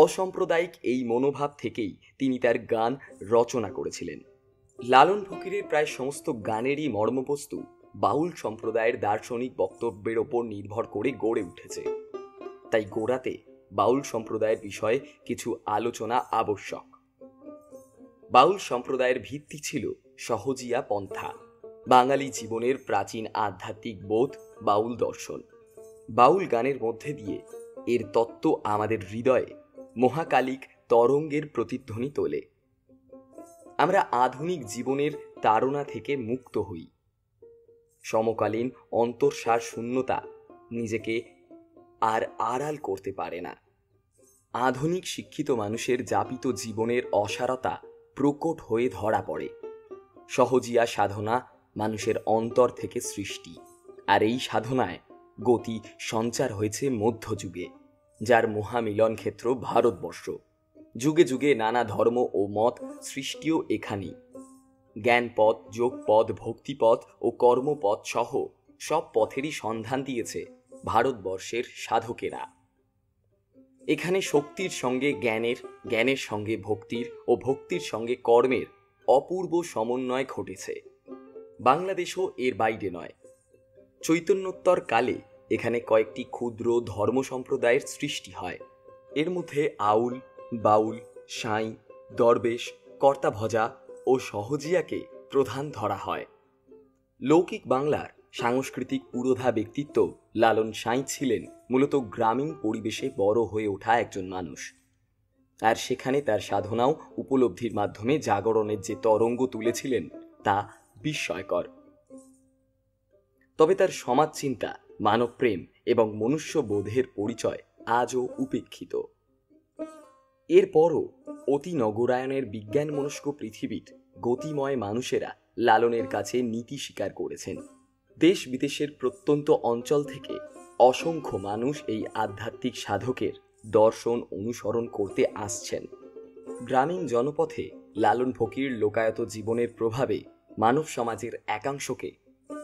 অসাম্প্রদায়িক এই মনোভাব থেকেই তিনি তার গান রচনা করেছিলেন। লালন ফকিরের প্রায় সমস্ত গানেরই মর্মবস্তু বাউল সম্প্রদায়ের দার্শনিক বক্তব্যের ওপর নির্ভর করে গড়ে উঠেছে। তাই গোড়াতে বাউল সম্প্রদায়ের বিষয়ে কিছু আলোচনা আবশ্যক। বাউল সম্প্রদায়ের ভিত্তি ছিল সহজিয়া পন্থা, বাঙালি জীবনের প্রাচীন আধ্যাত্মিক বোধ বাউল দর্শন। বাউল গানের মধ্যে দিয়ে এর তত্ত্ব আমাদের হৃদয়ে মহাকালিক তরঙ্গের প্রতিধ্বনি তোলে। আমরা আধুনিক জীবনের তাড়না থেকে মুক্ত হই। সমকালীন অন্তঃসার শূন্যতা নিজেকে আর আড়াল করতে পারে না। আধুনিক শিক্ষিত মানুষের যাপিত জীবনের অসারতা প্রকট হয়ে ধরা পড়ে। সহজিয়া সাধনা মানুষের অন্তর থেকে সৃষ্টি, আর এই সাধনায় গতি সঞ্চার হয়েছে মধ্যযুগে, যার মহামিলন ক্ষেত্র ভারতবর্ষ। যুগে যুগে নানা ধর্ম ও মত সৃষ্টিও এখানেই। জ্ঞানপথ, যোগপথ, ভক্তিপথ ও কর্মপথ সহ সব পথেরই সন্ধান দিয়েছে ভারতবর্ষের সাধকেরা। এখানে শক্তির সঙ্গে জ্ঞানের, জ্ঞানের সঙ্গে ভক্তির ও ভক্তির সঙ্গে কর্মের অপূর্ব সমন্বয় ঘটেছে। বাংলাদেশও এর বাইরে নয়। চৈতন্যোত্তর কালে এখানে কয়েকটি ক্ষুদ্র ধর্ম সম্প্রদায়ের সৃষ্টি হয়। এর মধ্যে আউল, বাউল, সাঁই, দরবেশ, কর্তাভজা ও সহজিয়াকে প্রধান ধরা হয়। লৌকিক বাংলার সাংস্কৃতিক পুরোধা ব্যক্তিত্ব লালন সাঁই ছিলেন মূলত গ্রামীণ পরিবেশে বড় হয়ে ওঠা একজন মানুষ, আর সেখানে তার সাধনাও উপলব্ধির মাধ্যমে জাগরণের যে তরঙ্গ তুলেছিলেন তা বিস্ময়কর। তবে তার সমাজচিন্তা, মানবপ্রেম এবং মনুষ্যবোধের পরিচয় আজও উপেক্ষিত। এরপরও অতি নগরায়নের বিজ্ঞানমনস্ক পৃথিবীর গতিময় মানুষেরা লালনের কাছে নীতি স্বীকার করেছেন। দেশ বিদেশের প্রত্যন্ত অঞ্চল থেকে অসংখ্য মানুষ এই আধ্যাত্মিক সাধকের দর্শন অনুসরণ করতে আসছেন। গ্রামীণ জনপথে লালন ফকির লোকায়ত জীবনের প্রভাবে মানব সমাজের একাংশকে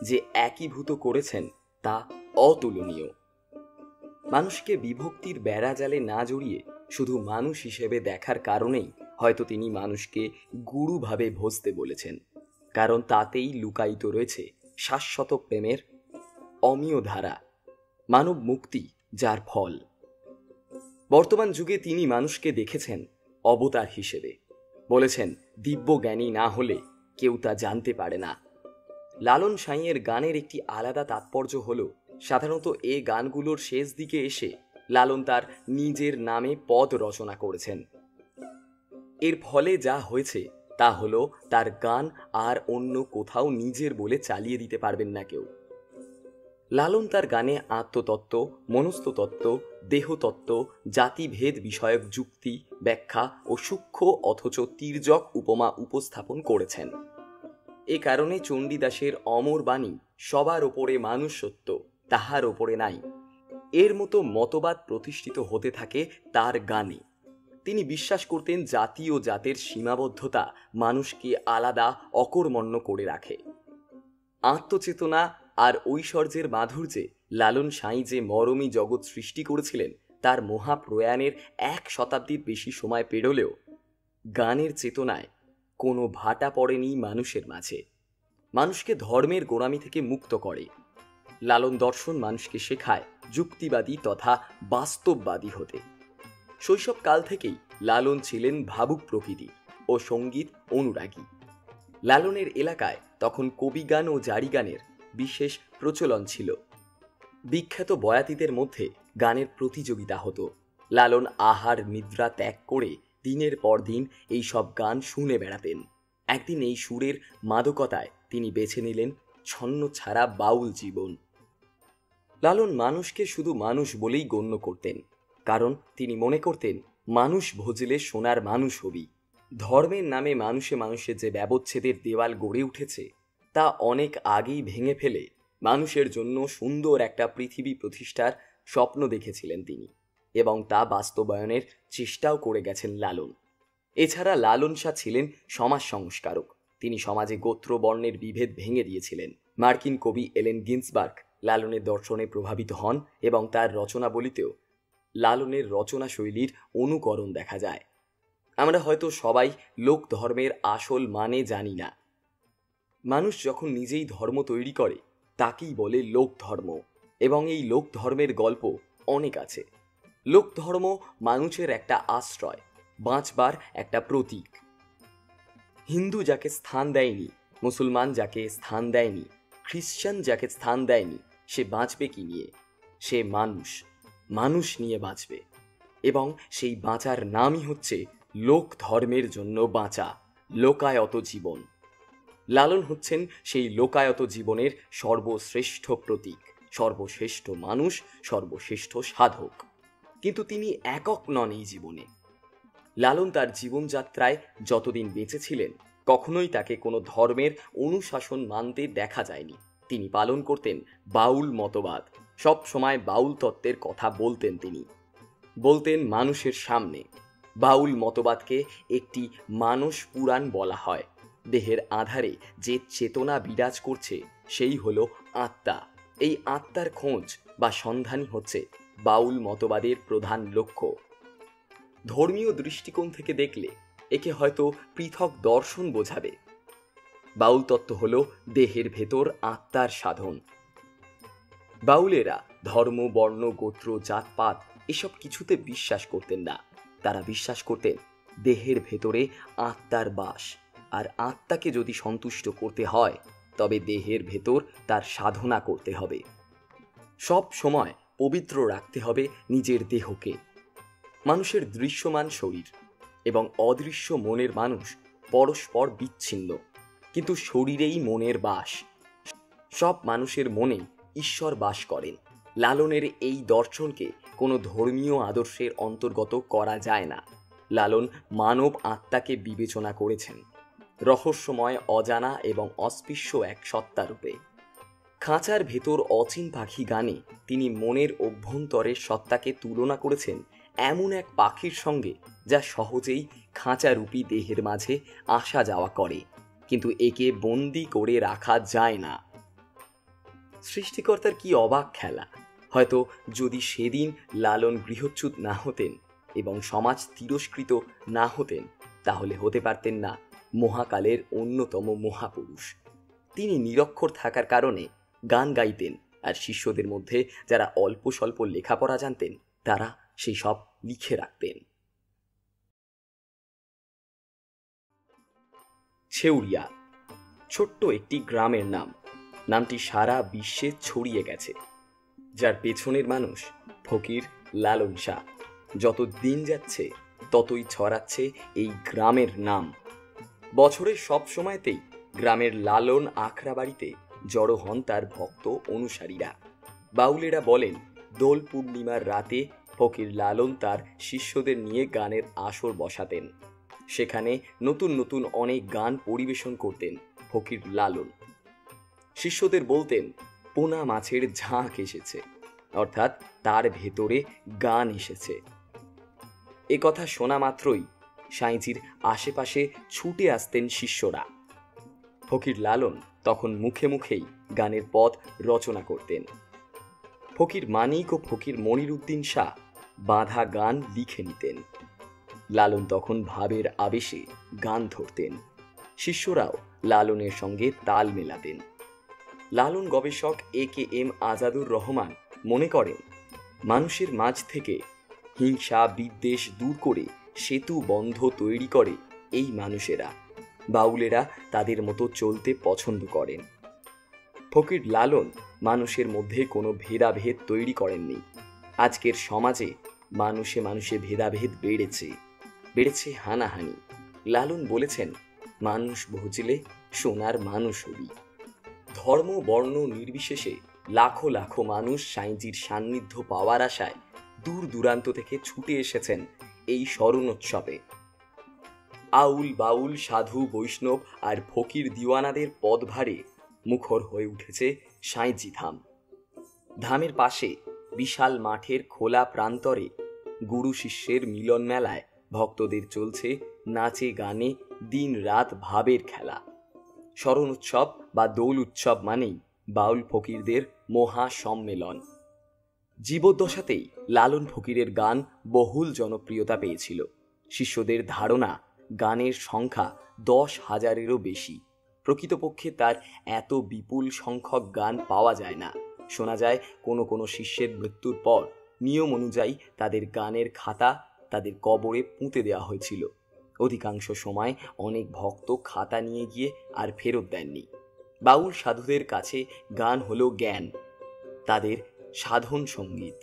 যে একীভূত করেছেন তা অতুলনীয়। মানুষকে বিভক্তির বেড়াজালে না জড়িয়ে শুধু মানুষ হিসেবে দেখার কারণেই হয়তো তিনি মানুষকে গুরুভাবে ভজতে বলেছেন, কারণ তাতেই লুকায়িত রয়েছে শাশ্বত প্রেমের অমীয় ধারা, মানব মুক্তি, যার ফল। বর্তমান যুগে তিনি মানুষকে দেখেছেন অবতার হিসেবে। বলেছেন, দিব্য জ্ঞানী না হলে কেউ তা জানতে পারে না। লালন সাঁইয়ের গানের একটি আলাদা তাৎপর্য হল, সাধারণত এ গানগুলোর শেষ দিকে এসে লালন তার নিজের নামে পদ রচনা করেছেন। এর ফলে যা হয়েছে তা হলো তার গান আর অন্য কোথাও নিজের বলে চালিয়ে দিতে পারবেন না কেউ। লালন তার গানে আত্মতত্ত্ব, মনস্তত্ত্ব, দেহতত্ত্ব, জাতিভেদ বিষয়ক যুক্তি, ব্যাখ্যা ও সূক্ষ্ম অথচ তির্যক উপমা উপস্থাপন করেছেন। এ কারণে চণ্ডীদাসের অমর বাণী, সবার ওপরে মানুষ সত্য, তাহার ওপরে নাই, এর মতো মতবাদ প্রতিষ্ঠিত হতে থাকে তার গানে। তিনি বিশ্বাস করতেন জাতি ও জাতের সীমাবদ্ধতা মানুষকে আলাদা অকর্মণ্য করে রাখে। আত্মচেতনা আর ঐশ্বর্যের মাধুর্যে লালন সাঁই যে মরমী জগৎ সৃষ্টি করেছিলেন তার মহাপ্রয়াণের 1 শতাব্দীর বেশি সময় পেরোলেও গানের চেতনায় কোনো ভাটা পড়েনি মানুষের মাঝে। মানুষকে ধর্মের গোড়ামি থেকে মুক্ত করে। লালন দর্শন মানুষকে শেখায় যুক্তিবাদী তথা বাস্তববাদী হতে। শৈশবকাল থেকেই লালন ছিলেন ভাবুক প্রকৃতি ও সঙ্গীত অনুরাগী। লালনের এলাকায় তখন কবিগান ও জারিগানের বিশেষ প্রচলন ছিল। বিখ্যাত বয়াতিদের মধ্যে গানের প্রতিযোগিতা হতো। লালন আহার নিদ্রা ত্যাগ করে দিনের পর দিন এই সব গান শুনে বেড়াতেন। একদিন এই সুরের মাদকতায় তিনি বেছে নিলেন ছন্ন ছাড়া বাউল জীবন। লালন মানুষকে শুধু মানুষ বলেই গণ্য করতেন, কারণ তিনি মনে করতেন মানুষ ভজলে সোনার মানুষ হবি। ধর্মের নামে মানুষে মানুষে যে ব্যবচ্ছেদের দেওয়াল গড়ে উঠেছে তা অনেক আগেই ভেঙে ফেলে মানুষের জন্য সুন্দর একটা পৃথিবী প্রতিষ্ঠার স্বপ্ন দেখেছিলেন তিনি, এবং তা বাস্তবায়নের চেষ্টাও করে গেছেন লালন। এছাড়া লালন শাহ ছিলেন সমাজ সংস্কারক। তিনি সমাজে গোত্র বর্ণের বিভেদ ভেঙে দিয়েছিলেন। মার্কিন কবি এলেন গিন্সবার্গ লালনের দর্শনে প্রভাবিত হন এবং তার রচনাবলিতেও লালনের রচনা শৈলীর অনুকরণ দেখা যায়। আমরা হয়তো সবাই লোক ধর্মের আসল মানে জানি না। মানুষ যখন নিজেই ধর্ম তৈরি করে তাকেই বলে লোক ধর্ম, এবং এই লোক ধর্মের গল্প অনেক আছে। লোক ধর্ম মানুষের একটা আশ্রয়, বাঁচবার একটা প্রতীক। হিন্দু যাকে স্থান দেয়নি, মুসলমান যাকে স্থান দেয়নি, খ্রিস্টান যাকে স্থান দেয়নি, সে বাঁচবে কি নিয়ে? সে মানুষ, মানুষ নিয়ে বাঁচবে, এবং সেই বাঁচার নামই হচ্ছে লোক ধর্মের জন্য বাঁচা, লোকায়ত জীবন। লালন হচ্ছেন সেই লোকায়ত জীবনের সর্বশ্রেষ্ঠ প্রতীক, সর্বশ্রেষ্ঠ মানুষ, সর্বশ্রেষ্ঠ সাধক। কিন্তু তিনি একক নন এই জীবনে। লালন তার জীবনযাত্রায় যতদিন বেঁচে ছিলেন কখনোই তাকে কোনো ধর্মের অনুশাসন মানতে দেখা যায়নি। তিনি পালন করতেন বাউল মতবাদ। সব সময় বাউল তত্ত্বের কথা বলতেন তিনি, বলতেন মানুষের সামনে। বাউল মতবাদকে একটি মানস পুরাণ বলা হয়। দেহের আধারে যে চেতনা বিরাজ করছে সেই হলো আত্মা। এই আত্মার খোঁজ বা সন্ধানই হচ্ছে বাউল মতবাদের প্রধান লক্ষ্য। ধর্মীয় দৃষ্টিকোণ থেকে দেখলে একে হয়তো পৃথক দর্শন বোঝাবে। বাউল তত্ত্ব হলো দেহের ভেতর আত্মার সাধন। বাউলেরা ধর্ম, বর্ণ, গোত্র, জাতপাত এসব কিছুতে বিশ্বাস করতেন না। তারা বিশ্বাস করতেন দেহের ভেতরে আত্মার বাস, আর আত্মাকে যদি সন্তুষ্ট করতে হয় তবে দেহের ভেতর তার সাধনা করতে হবে। সব সময় পবিত্র রাখতে হবে নিজের দেহকে। মানুষের দৃশ্যমান শরীর এবং অদৃশ্য মনের মানুষ পরস্পর বিচ্ছিন্ন, কিন্তু শরীরেই মনের বাস। সব মানুষের মনে ঈশ্বর বাস করেন। লালনের এই দর্শনকে কোনো ধর্মীয় আদর্শের অন্তর্গত করা যায় না। লালন মানব আত্মাকে বিবেচনা করেছেন রহস্যময়, অজানা এবং অস্পৃশ্য এক সত্তারূপে। খাঁচার ভেতর অচিন পাখি গানে তিনি মনের অভ্যন্তরের সত্তাকে তুলনা করেছেন এমন এক পাখির সঙ্গে যা সহজেই খাঁচারূপী দেহের মাঝে আসা যাওয়া করে, কিন্তু একে বন্দি করে রাখা যায় না। সৃষ্টিকর্তার কি অবাক খেলা! হয়তো যদি সেদিন লালন গৃহচ্যুত না হতেন এবং সমাজ তিরস্কৃত না হতেন, তাহলে হতে পারতেন না মহাকালের অন্যতম মহাপুরুষ। তিনি নিরক্ষর থাকার কারণে গান গাইতেন, আর শিষ্যদের মধ্যে যারা অল্প স্বল্প লেখাপড়া জানতেন তারা সেই সব লিখে রাখতেন। ছেউরিয়া ছোট্ট একটি গ্রামের নাম। নামটি সারা বিশ্বে ছড়িয়ে গেছে, যার পেছনের মানুষ ফকির লালন শাহ। যত দিন যাচ্ছে ততই ছড়াচ্ছে এই গ্রামের নাম। বছরের সব সময়তেই গ্রামের লালন আখড়া বাড়িতে জড়ো হন তার ভক্ত অনুসারীরা। বাউলেরা বলেন, দোল পূর্ণিমার রাতে ফকির লালন তার শিষ্যদের নিয়ে গানের আসর বসাতেন। সেখানে নতুন নতুন অনেক গান পরিবেশন করতেন ফকির লালন। শিষ্যদের বলতেন, পোনা মাছের ঝাঁক এসেছে, অর্থাৎ তার ভেতরে গান এসেছে। এ কথা শোনা মাত্রই সাঁইজির আশেপাশে ছুটে আসতেন শিষ্যরা। ফকির লালন তখন মুখে মুখেই গানের পদ রচনা করতেন। ফকির মানিক ও ফকির মনিরুদ্দিন শাহ বাঁধা গান লিখে নিতেন। লালন তখন ভাবের আবেশে গান ধরতেন, শিষ্যরাও লালনের সঙ্গে তাল মেলাতেন। লালন গবেষক AKM আজাদুর রহমান মনে করেন, মানুষের মাঝ থেকে হিংসা বিদ্বেষ দূর করে সেতু বন্ধ তৈরি করে এই মানুষেরা। বাউলেরা তাদের মতো চলতে পছন্দ করেন। ফকির লালন মানুষের মধ্যে কোনো ভেদাভেদ তৈরি করেননি। আজকের সমাজে মানুষে মানুষে ভেদাভেদ বেড়েছে হানাহানি। লালন বলেছেন, মানুষ বুঝলে সোনার মানুষ হবি। ধর্ম বর্ণ নির্বিশেষে লাখো লাখো মানুষ সাঁইজির সান্নিধ্য পাওয়ার আশায় দূর দূরান্ত থেকে ছুটে এসেছেন এই স্মরণোৎসবে। আউল বাউল সাধু বৈষ্ণব আর ফকির দিওয়ানাদের পদভারে মুখর হয়ে উঠেছে সাঁইজি ধাম। ধামের পাশে বিশাল মাঠের খোলা প্রান্তরে গুরু শিষ্যের মিলন মেলায় ভক্তদের চলছে নাচে গানে দিন রাত ভাবের খেলা। স্মরণ উৎসব বা দোল উৎসব মানেই বাউল ফকিরদের মহা সম্মেলন। জীবদ্দশাতেই লালন ফকিরের গান বহুল জনপ্রিয়তা পেয়েছিল। শিষ্যদের ধারণা গানের সংখ্যা 10,000-এরও বেশি। প্রকৃতপক্ষে তার এত বিপুল সংখ্যক গান পাওয়া যায় না। শোনা যায় কোনো কোনো শিষ্যের মৃত্যুর পর নিয়ম অনুযায়ী তাদের গানের খাতা তাদের কবরে পুঁতে দেওয়া হয়েছিল। অধিকাংশ সময় অনেক ভক্ত খাতা নিয়ে গিয়ে আর ফেরত দেননি। বাউল সাধুদের কাছে গান হলো জ্ঞান, তাদের সাধন সঙ্গীত।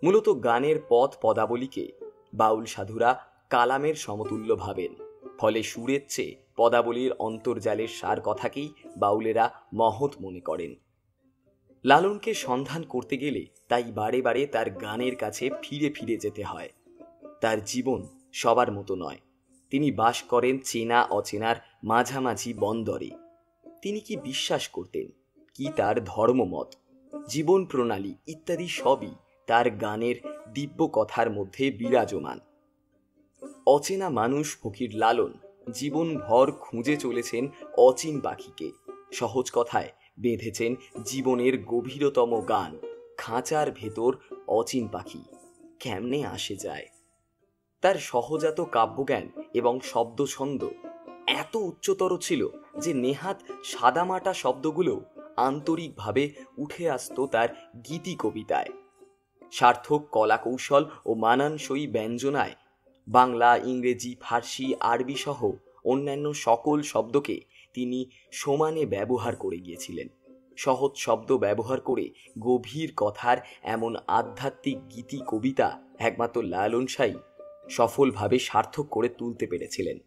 মূলত গানের পদ পদাবলীকে বাউল সাধুরা কালামের সমতুল্য ভাবেন। ফলে সুরের চেয়ে পদাবলীর অন্তর্জালের সার কথাকেই বাউলেরা মহৎ মনে করেন। লালনকে সন্ধান করতে গেলে তাই বারে বারে তার গানের কাছে ফিরে ফিরে যেতে হয়। তার জীবন সবার মতো নয়। তিনি বাস করেন চেনা অচেনার মাঝামাঝি বন্দরে। তিনি কি বিশ্বাস করতেন, কি তার ধর্মমত, জীবন প্রণালী ইত্যাদি সবই তার গানের দিব্য কথার মধ্যে বিরাজমান। অচেনা মানুষ ফকির লালন জীবনভর খুঁজে চলেছেন অচিন পাখিকে। সহজ কথায় বেঁধেছেন জীবনের গভীরতম গান। খাঁচার ভেতর অচিন পাখি কেমনে আসে যায়। তার সহজাত কাব্যজ্ঞান এবং শব্দছন্দ এত উচ্চতর ছিল যে নেহাত সাদামাটা শব্দগুলো আন্তরিকভাবে উঠে আসতো তার গীতি কবিতায়। সার্থক কলাকৌশল ও মানানসই ব্যঞ্জনায় বাংলা, ইংরেজি, ফার্সি, আরবি সহ অন্যান্য সকল শব্দকে তিনি সমানে ব্যবহার করে গিয়েছিলেন। সহজ শব্দ ব্যবহার করে গভীর কথার এমন আধ্যাত্মিক গীতি কবিতা একমাত্র লালন সাঁই সফলভাবে সার্থক করে তুলতে পেরেছিলেন।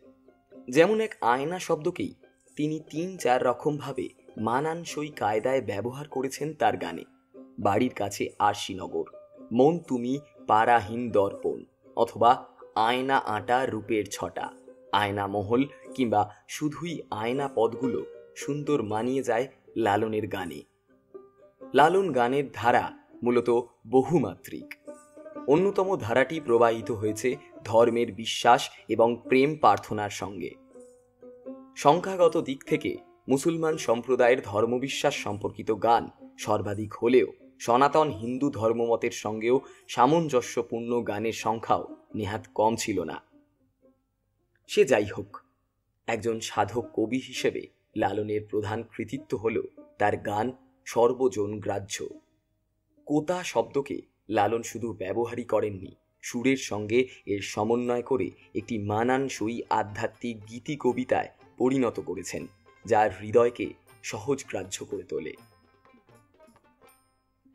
যেমন এক আয়না শব্দকেই তিনি 3-4 রকমভাবে মানানসই কায়দায় ব্যবহার করেছেন তার গানে। বাড়ির কাছে আরশিনগর, মন তুমি পারাহীন দর্পণ, অথবা আয়না আটা রূপের ছটা, আয়না মহল কিংবা শুধুই আয়না পদগুলো সুন্দর মানিয়ে যায় লালনের গানে। লালন গানের ধারা মূলত বহুমাত্রিক। অন্যতম ধারাটি প্রবাহিত হয়েছে ধর্মের বিশ্বাস এবং প্রেম প্রার্থনার সঙ্গে। সংখ্যাগত দিক থেকে মুসলমান সম্প্রদায়ের ধর্মবিশ্বাস সম্পর্কিত গান সর্বাধিক হলেও সনাতন হিন্দু ধর্মমতের সঙ্গেও সামঞ্জস্যপূর্ণ গানের সংখ্যাও নেহাত কম ছিল না। সে যাই হোক, একজন সাধক কবি হিসেবে লালনের প্রধান কৃতিত্ব হল তার গান সর্বজন গ্রাহ্য। কোতা শব্দকে লালন শুধু ব্যবহারই করেননি, সুরের সঙ্গে এর সমন্বয় করে একটি মানানসই আধ্যাত্মিক গীতি কবিতায় পরিণত করেছেন, যার হৃদয়কে সহজগ্রাহ্য করে তোলে।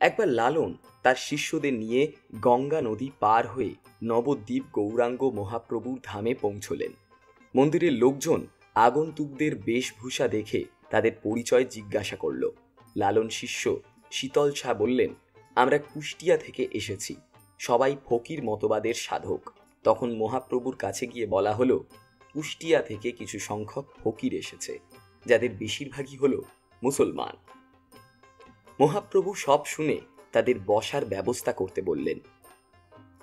একবার লালন তার শিষ্যদের নিয়ে গঙ্গা নদী পার হয়ে নবদ্বীপ গৌরাঙ্গ মহাপ্রভুর ধামে পৌঁছলেন। মন্দিরের লোকজন আগন্তুকদের বেশভূষা দেখে তাদের পরিচয় জিজ্ঞাসা করল। লালন শিষ্য শীতল শাহ বললেন, আমরা কুষ্টিয়া থেকে এসেছি, সবাই ফকির মতবাদের সাধক। তখন মহাপ্রভুর কাছে গিয়ে বলা হলো, কুষ্টিয়া থেকে কিছু সংখ্যক ফকির এসেছে, যাদের বেশিরভাগই হলো মুসলমান। মহাপ্রভু সব শুনে তাদের বসার ব্যবস্থা করতে বললেন।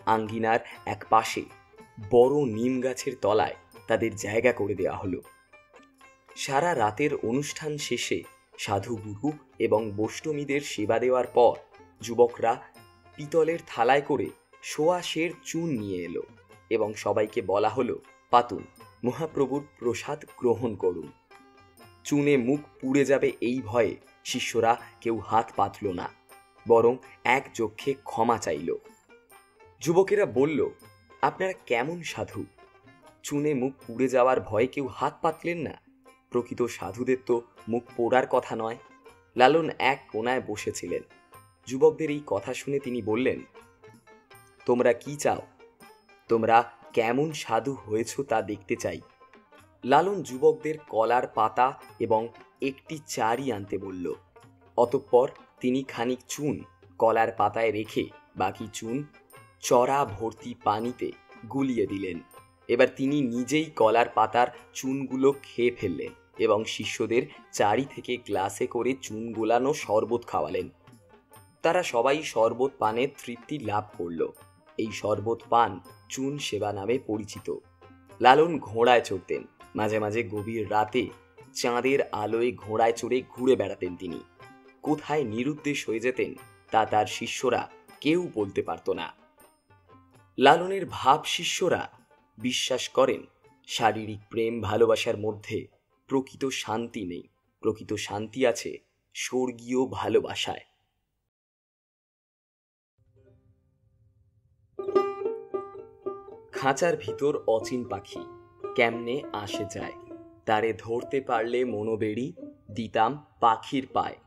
আঙ্গিনার এক পাশে বড় নিম গাছের তলায় তাদের জায়গা করে দেওয়া হলো। সারা রাতের অনুষ্ঠান শেষে সাধুগুরু এবং বৈষ্ণবীদের সেবা দেওয়ার পর যুবকরা পিতলের থালায় করে সোয়াশের চুন নিয়ে এলো এবং সবাইকে বলা হলো, পাতুন, মহাপ্রভুর প্রসাদ গ্রহণ করুন। চুনে মুখ পুড়ে যাবে এই ভয়ে শিষ্যরা কেউ হাত পাতল না, বরং এক চক্ষে ক্ষমা চাইল। যুবকেরা বলল, আপনারা কেমন সাধু? চুনে মুখ পুড়ে যাওয়ার ভয়ে কেউ হাত পাতলেন না? প্রকৃত সাধুদের তো মুখ পোড়ার কথা নয়। লালন এক কোনায় বসেছিলেন। যুবকদের এই কথা শুনে তিনি বললেন, তোমরা কি চাও? তোমরা কেমন সাধু হয়েছ তা দেখতে চাই। লালন যুবকদের কলার পাতা এবং একটি চারি আনতে বলল। অতঃপর তিনি খানিক চুন কলার পাতায় রেখে বাকি চুন চড়া ভর্তি পানিতে গুলিয়ে দিলেন। এবার তিনি নিজেই কলার পাতার চুনগুলো খেয়ে ফেললেন এবং শিষ্যদের চারি থেকে গ্লাসে করে চুন গোলানো শরবত খাওয়ালেন। তারা সবাই শরবত পানে তৃপ্তি লাভ করল। এই শরবত পান চুন সেবা নামে পরিচিত। লালন ঘোড়ায় চড়তেন। মাঝে মাঝে গভীর রাতে চাঁদের আলোয় ঘোড়ায় চড়ে ঘুরে বেড়াতেন তিনি। কোথায় নিরুদ্দেশ হয়ে যেতেন তা তার শিষ্যরা কেউ বলতে পারত না। লালনের ভাব শিষ্যরা বিশ্বাস করেন, শারীরিক প্রেম ভালোবাসার মধ্যে প্রকৃত শান্তি নেই। প্রকৃত শান্তি আছে স্বর্গীয় ভালোবাসায়। খাঁচার ভিতর অচিন পাখি কেমনে আসে যায়, তারে ধরতে পারলে মনোবেড়ি দিতাম পাখির পায়।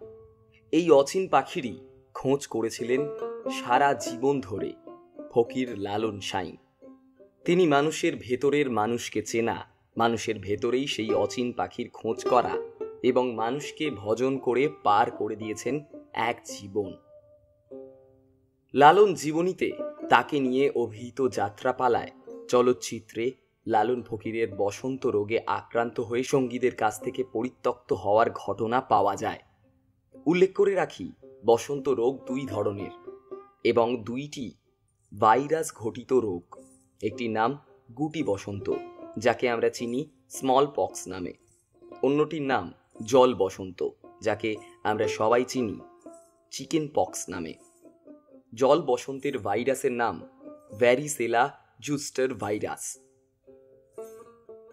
এই অচিন পাখিরই খোঁজ করেছিলেন সারা জীবন ধরে ফকির লালন সাঁই। তিনি মানুষের ভেতরের মানুষকে চেনা, মানুষের ভেতরেই সেই অচিন পাখির খোঁজ করা এবং মানুষকে ভজন করে পার করে দিয়েছেন এক জীবন। লালন জীবনীতে তাকে নিয়ে অভিহিত যাত্রাপালায় চলচ্চিত্রে লালন ফকিরের বসন্ত রোগে আক্রান্ত হয়ে সঙ্গীদের কাছ থেকে পরিত্যক্ত হওয়ার ঘটনা পাওয়া যায়। উল্লেখ করে রাখি, বসন্ত রোগ দুই ধরনের এবং দুইটি ভাইরাস ঘটিত রোগ। একটি নাম গুটি বসন্ত, যাকে আমরা চিনি স্মল পক্স নামে। অন্যটির নাম জল বসন্ত, যাকে আমরা সবাই চিনি চিকেন পক্স নামে। জল বসন্তের ভাইরাসের নাম ভ্যারিসেলা জুস্টার ভাইরাস।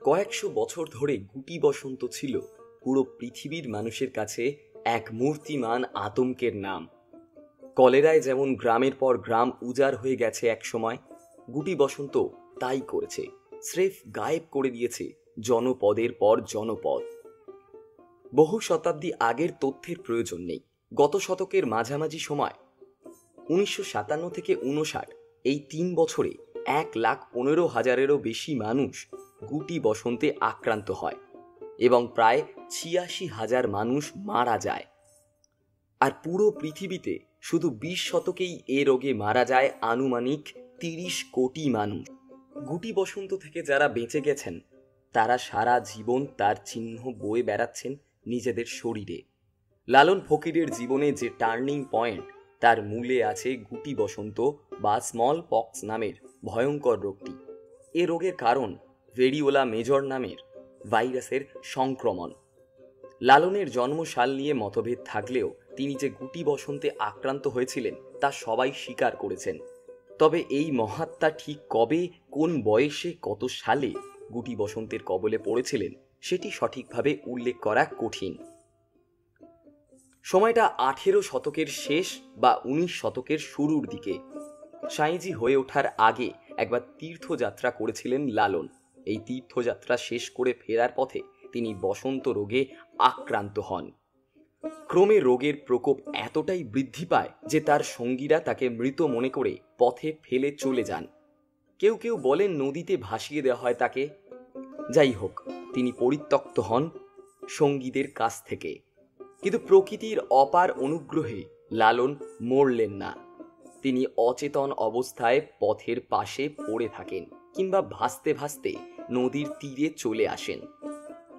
কয়েকশো বছর ধরে গুটি বসন্ত ছিল পুরো পৃথিবীর মানুষের কাছে এক মূর্তিমান আতঙ্কের নাম। কলেরায় যেমন গ্রামের পর গ্রাম উজাড় হয়ে গেছে এক সময়, গুটি বসন্ত তাই করেছে, স্রেফ গায়েব করে দিয়েছে জনপদের পর জনপদ। বহু শতাব্দী আগের তথ্যের প্রয়োজন নেই। গত শতকের মাঝামাঝি সময় 1957 থেকে 1959 এই 3 বছরে 1,15,000-এরও বেশি মানুষ গুটি বসন্তে আক্রান্ত হয় এবং প্রায় 86,000 মানুষ মারা যায়। আর পুরো পৃথিবীতে শুধু 20 শতকেই এ রোগে মারা যায় আনুমানিক 30 কোটি মানুষ। গুটি বসন্ত থেকে যারা বেঁচে গেছেন তারা সারা জীবন তার চিহ্ন বয়ে বেড়াচ্ছেন নিজেদের শরীরে। লালন ফকিরের জীবনে যে টার্নিং পয়েন্ট, তার মূলে আছে গুটি বসন্ত বা স্মল পক্স নামের ভয়ঙ্কর রোগটি। এ রোগের কারণ ভেরিওলা মেজর নামের ভাইরাসের সংক্রমণ। লালনের জন্মসাল নিয়ে মতভেদ থাকলেও তিনি যে গুটি বসন্তে আক্রান্ত হয়েছিলেন তা সবাই স্বীকার করেছেন। তবে এই মহাত্মা ঠিক কবে, কোন বয়সে, কত সালে গুটি বসন্তের কবলে পড়েছিলেন সেটি সঠিকভাবে উল্লেখ করা কঠিন। সময়টা 18 শতকের শেষ বা 19 শতকের শুরুর দিকে। সাঁইজি হয়ে ওঠার আগে একবার তীর্থযাত্রা করেছিলেন লালন। এই তীর্থযাত্রা শেষ করে ফেরার পথে তিনি বসন্ত রোগে আক্রান্ত হন। ক্রমে রোগের প্রকোপ এতটাই বৃদ্ধি পায় যে তার সঙ্গীরা তাকে মৃত মনে করে পথে ফেলে চলে যান। কেউ কেউ বলেন নদীতে ভাসিয়ে দেওয়া হয় তাকে। যাই হোক, তিনি পরিত্যক্ত হন সঙ্গীদের কাছ থেকে। কিন্তু প্রকৃতির অপার অনুগ্রহে লালন মরলেন না। তিনি অচেতন অবস্থায় পথের পাশে পড়ে থাকেন কিংবা ভাসতে ভাসতে নদীর তীরে চলে আসেন।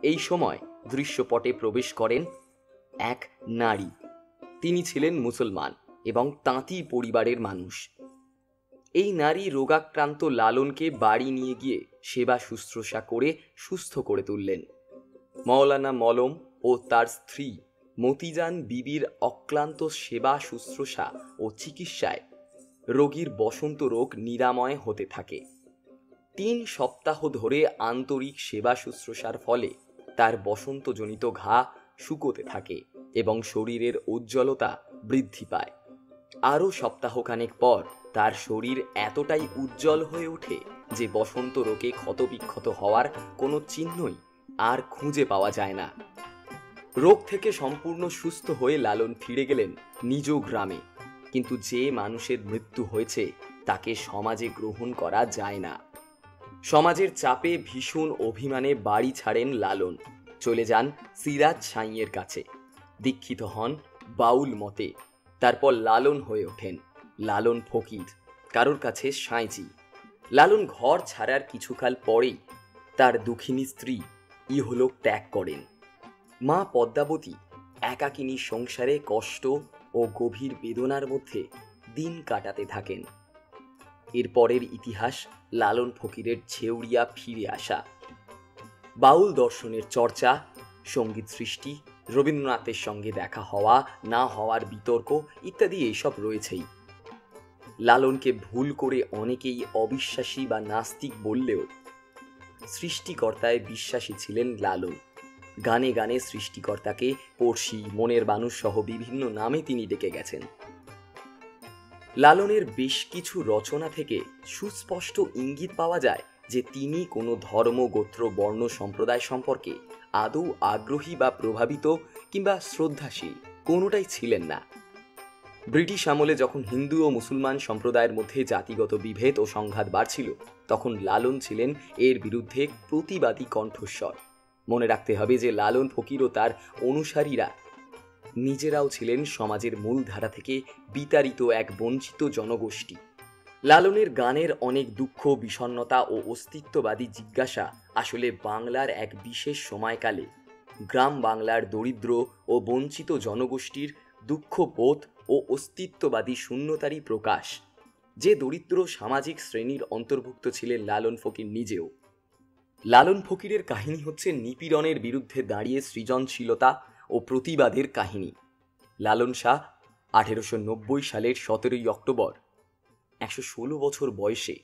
এই সময় দৃশ্যপটে প্রবেশ করেন এক নারী। তিনি ছিলেন মুসলমান এবং তাঁতি পরিবারের মানুষ। এই নারী রোগাক্রান্ত লালনকে বাড়ি নিয়ে গিয়ে সেবা শুশ্রূষা করে সুস্থ করে তুললেন। মৌলানা মলম ও তার স্ত্রী মতিজান বিবির অক্লান্ত সেবা শুশ্রূষা ও চিকিৎসায় রোগীর বসন্ত রোগ নিরাময় হতে থাকে। 3 সপ্তাহ ধরে আন্তরিক সেবা শুশ্রূষার ফলে তার বসন্তজনিত ঘা শুকোতে থাকে এবং শরীরের উজ্জ্বলতা বৃদ্ধি পায়। আরও সপ্তাহখানেক পর তার শরীর এতটাই উজ্জ্বল হয়ে ওঠে যে বসন্ত রোগে ক্ষতবিক্ষত হওয়ার কোনো চিহ্নই আর খুঁজে পাওয়া যায় না। রোগ থেকে সম্পূর্ণ সুস্থ হয়ে লালন ফিরে গেলেন নিজ গ্রামে। কিন্তু যে মানুষের মৃত্যু হয়েছে তাকে সমাজে গ্রহণ করা যায় না। সমাজের চাপে ভীষণ অভিমানে বাড়ি ছাড়েন লালন, চলে যান সিরাজ সাঁইয়ের কাছে, দীক্ষিত হন বাউল মতে। তারপর লালন হয়ে ওঠেন লালন ফকির, কারোর কাছে সাঁইজি। লালন ঘর ছাড়ার কিছুকাল পরেই তার দুঃখিনী স্ত্রী ইহলোক ত্যাগ করেন। মা পদ্মাবতী একাকিনী সংসারে কষ্ট ও গভীর বেদনার মধ্যে দিন কাটাতে থাকেন। এরপরের ইতিহাস লালন ফকিরের ছেউড়িয়া ফিরে আসা, বাউল দর্শনের চর্চা, সঙ্গীত সৃষ্টি, রবীন্দ্রনাথের সঙ্গে দেখা হওয়া না হওয়ার বিতর্ক ইত্যাদি এইসব রয়েছেই। লালনকে ভুল করে অনেকেই অবিশ্বাসী বা নাস্তিক বললেও সৃষ্টিকর্তায় বিশ্বাসী ছিলেন লালন। গানে গানে সৃষ্টিকর্তাকে পড়শি, মনের মানুষ সহ বিভিন্ন নামে তিনি ডেকে গেছেন। লালনের বেশ কিছু রচনা থেকে সুস্পষ্ট ইঙ্গিত পাওয়া যায় যে তিনি কোনো ধর্ম, গোত্র, বর্ণ, সম্প্রদায় সম্পর্কে আদৌ আগ্রহী বা প্রভাবিত কিংবা শ্রদ্ধাশীল কোনোটাই ছিলেন না। ব্রিটিশ আমলে যখন হিন্দু ও মুসলমান সম্প্রদায়ের মধ্যে জাতিগত বিভেদ ও সংঘাত বাড়ছিল, তখন লালন ছিলেন এর বিরুদ্ধে প্রতিবাদী কণ্ঠস্বর। মনে রাখতে হবে যে লালন ফকির ও তার অনুসারীরা নিজেরাও ছিলেন সমাজের মূল ধারা থেকে বিতাড়িত এক বঞ্চিত জনগোষ্ঠী। লালনের গানের অনেক দুঃখ, বিষণ্ণতা ও অস্তিত্ববাদী জিজ্ঞাসা আসলে বাংলার এক বিশেষ সময়কালে গ্রাম বাংলার দরিদ্র ও বঞ্চিত জনগোষ্ঠীর দুঃখবোধ ও অস্তিত্ববাদী শূন্যতারই প্রকাশ। যে দরিদ্র সামাজিক শ্রেণীর অন্তর্ভুক্ত ছিলেন লালন ফকির নিজেও। লালন ফকিরের কাহিনী হচ্ছে নিপীড়নের বিরুদ্ধে দাঁড়িয়ে সৃজনশীলতা ও প্রতিবাদের কাহিনী। লালন শাহ 1890 সালের 17 অক্টোবর 116 বছর বয়সে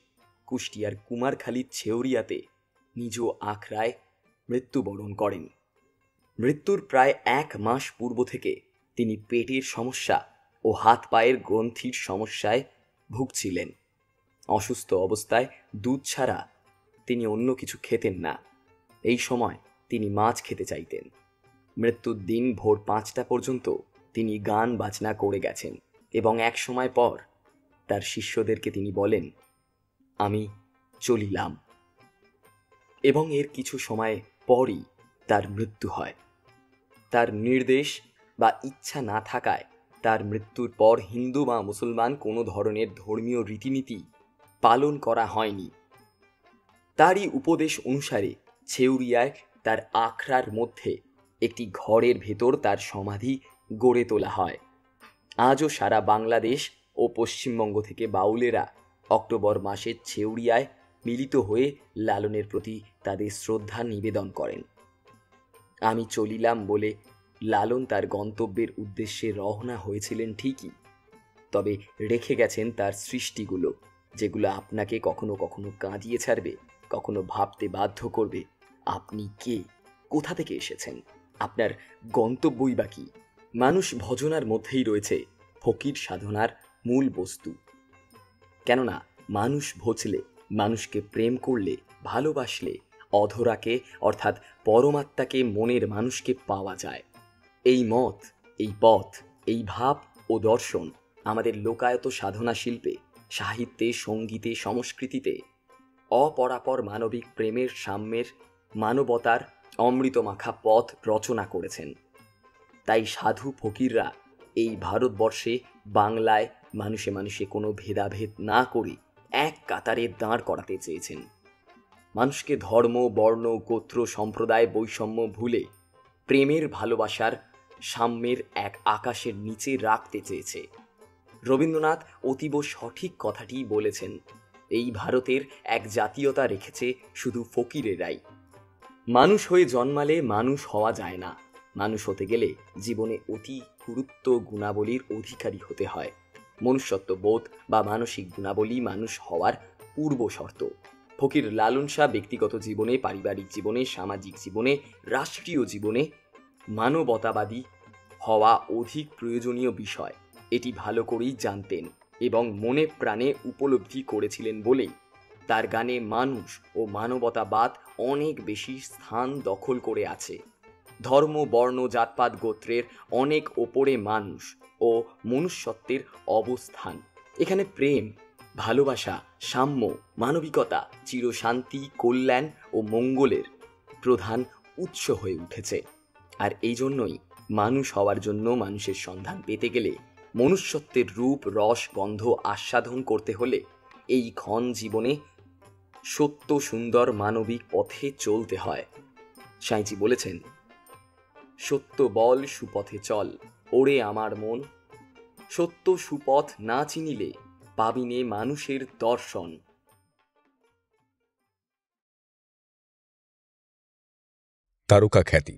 কুষ্টিয়ার কুমারখালীর ছেউরিয়াতে নিজ আখড়ায় মৃত্যুবরণ করেন। মৃত্যুর প্রায় 1 মাস পূর্ব থেকে তিনি পেটের সমস্যা ও হাত পায়ের গ্রন্থির সমস্যায় ভুগছিলেন। অসুস্থ অবস্থায় দুধ ছাড়া তিনি অন্য কিছু খেতেন না। এই সময় তিনি মাছ খেতে চাইতেন। মৃত্যুর দিন ভোর 5টা পর্যন্ত তিনি গান বাজনা করে গেছেন এবং এক সময় পর তার শিষ্যদেরকে তিনি বলেন, আমি চলিলাম। এবং এর কিছু সময় পরই তার মৃত্যু হয়। তার নির্দেশ বা ইচ্ছা না থাকায় তার মৃত্যুর পর হিন্দু বা মুসলমান কোনো ধরনের ধর্মীয় রীতিনীতি পালন করা হয়নি। তারই উপদেশ অনুসারে ছেউরিয়ায় তার আখড়ার মধ্যে একটি ঘরের ভেতর তার সমাধি গড়ে তোলা হয়। আজও সারা বাংলাদেশ ও পশ্চিমবঙ্গ থেকে বাউলেরা অক্টোবর মাসে ছেউরিয়ায় মিলিত হয়ে লালনের প্রতি তাদের শ্রদ্ধা নিবেদন করেন। আমি চলিলাম বলে লালন তার গন্তব্যের উদ্দেশ্যে রওনা হয়েছিলেন ঠিকই, তবে রেখে গেছেন তার সৃষ্টিগুলো, যেগুলো আপনাকে কখনো কখনো কাঁদিয়ে ছাড়বে, কখনো ভাবতে বাধ্য করবে আপনি কে, কোথা থেকে এসেছেন, আপনার গন্তব্যই বা কি। মানুষ ভজনার মধ্যেই রয়েছে ফকির সাধনার মূল বস্তু। কেননা মানুষ ভজলে, মানুষকে প্রেম করলে, ভালোবাসলে অধরাকে অর্থাৎ পরমাত্মাকে, মনের মানুষকে পাওয়া যায়। এই মত, এই পথ, এই ভাব ও দর্শন আমাদের লোকায়ত সাধনা শিল্পে, সাহিত্যে, সঙ্গীতে, সংস্কৃতিতে অপরাপর মানবিক প্রেমের, সাম্যের, মানবতার অমৃতমাখা পথ রচনা করেছেন। তাই সাধু ফকিররা এই ভারতবর্ষে, বাংলায় মানুষে মানুষে কোনো ভেদাভেদ না করে এক কাতারে দাঁড় করাতে চেয়েছেন। মানুষকে ধর্ম, বর্ণ, গোত্র, সম্প্রদায় বৈষম্য ভুলে প্রেমের, ভালোবাসার, সাম্যের এক আকাশের নিচে রাখতে চেয়েছে। রবীন্দ্রনাথ অতীব সঠিক কথাটিই বলেছেন। এই ভারতের এক জাতীয়তা রেখেছে শুধু ফকিরেরাই। মানুষ হয়ে জন্মালে মানুষ হওয়া যায় না। মানুষ হতে গেলে জীবনে অতি গুরুত্ব গুণাবলীর অধিকারী হতে হয়। মনুষ্যত্ব বোধ বা মানসিক গুণাবলী মানুষ হওয়ার পূর্ব শর্ত। ফকির লালন শাহ ব্যক্তিগত জীবনে, পারিবারিক জীবনে, সামাজিক জীবনে, রাষ্ট্রীয় জীবনে মানবতাবাদী হওয়া অধিক প্রয়োজনীয় বিষয় এটি ভালো করেই জানতেন এবং মনে প্রাণে উপলব্ধি করেছিলেন বলেই তার গানে মানুষ ও মানবতাবাদ অনেক বেশি স্থান দখল করে আছে। ধর্ম, বর্ণ, জাতপাত, গোত্রের অনেক ওপরে মানুষ ও মনুষ্যত্বের অবস্থান। এখানে প্রেম, ভালোবাসা, সাম্য, মানবিকতা, চিরশান্তি, কল্যাণ ও মঙ্গলের প্রধান উৎস হয়ে উঠেছে। আর এই জন্যই মানুষ হওয়ার জন্য, মানুষের সন্ধান পেতে গেলে, মনুষ্যত্বের রূপ, রস, গন্ধ আস্বাদন করতে হলে এই ক্ষণ জীবনে সত্য, সুন্দর, মানবিক পথে চলতে হয়। সাঁইজি বলেছেন, সত্য বল সুপথে চল, ওরে আমার মন, সত্য সুপথ না চিনিলে পাবিনে মানুষের দর্শন। তারকা খ্যাতি।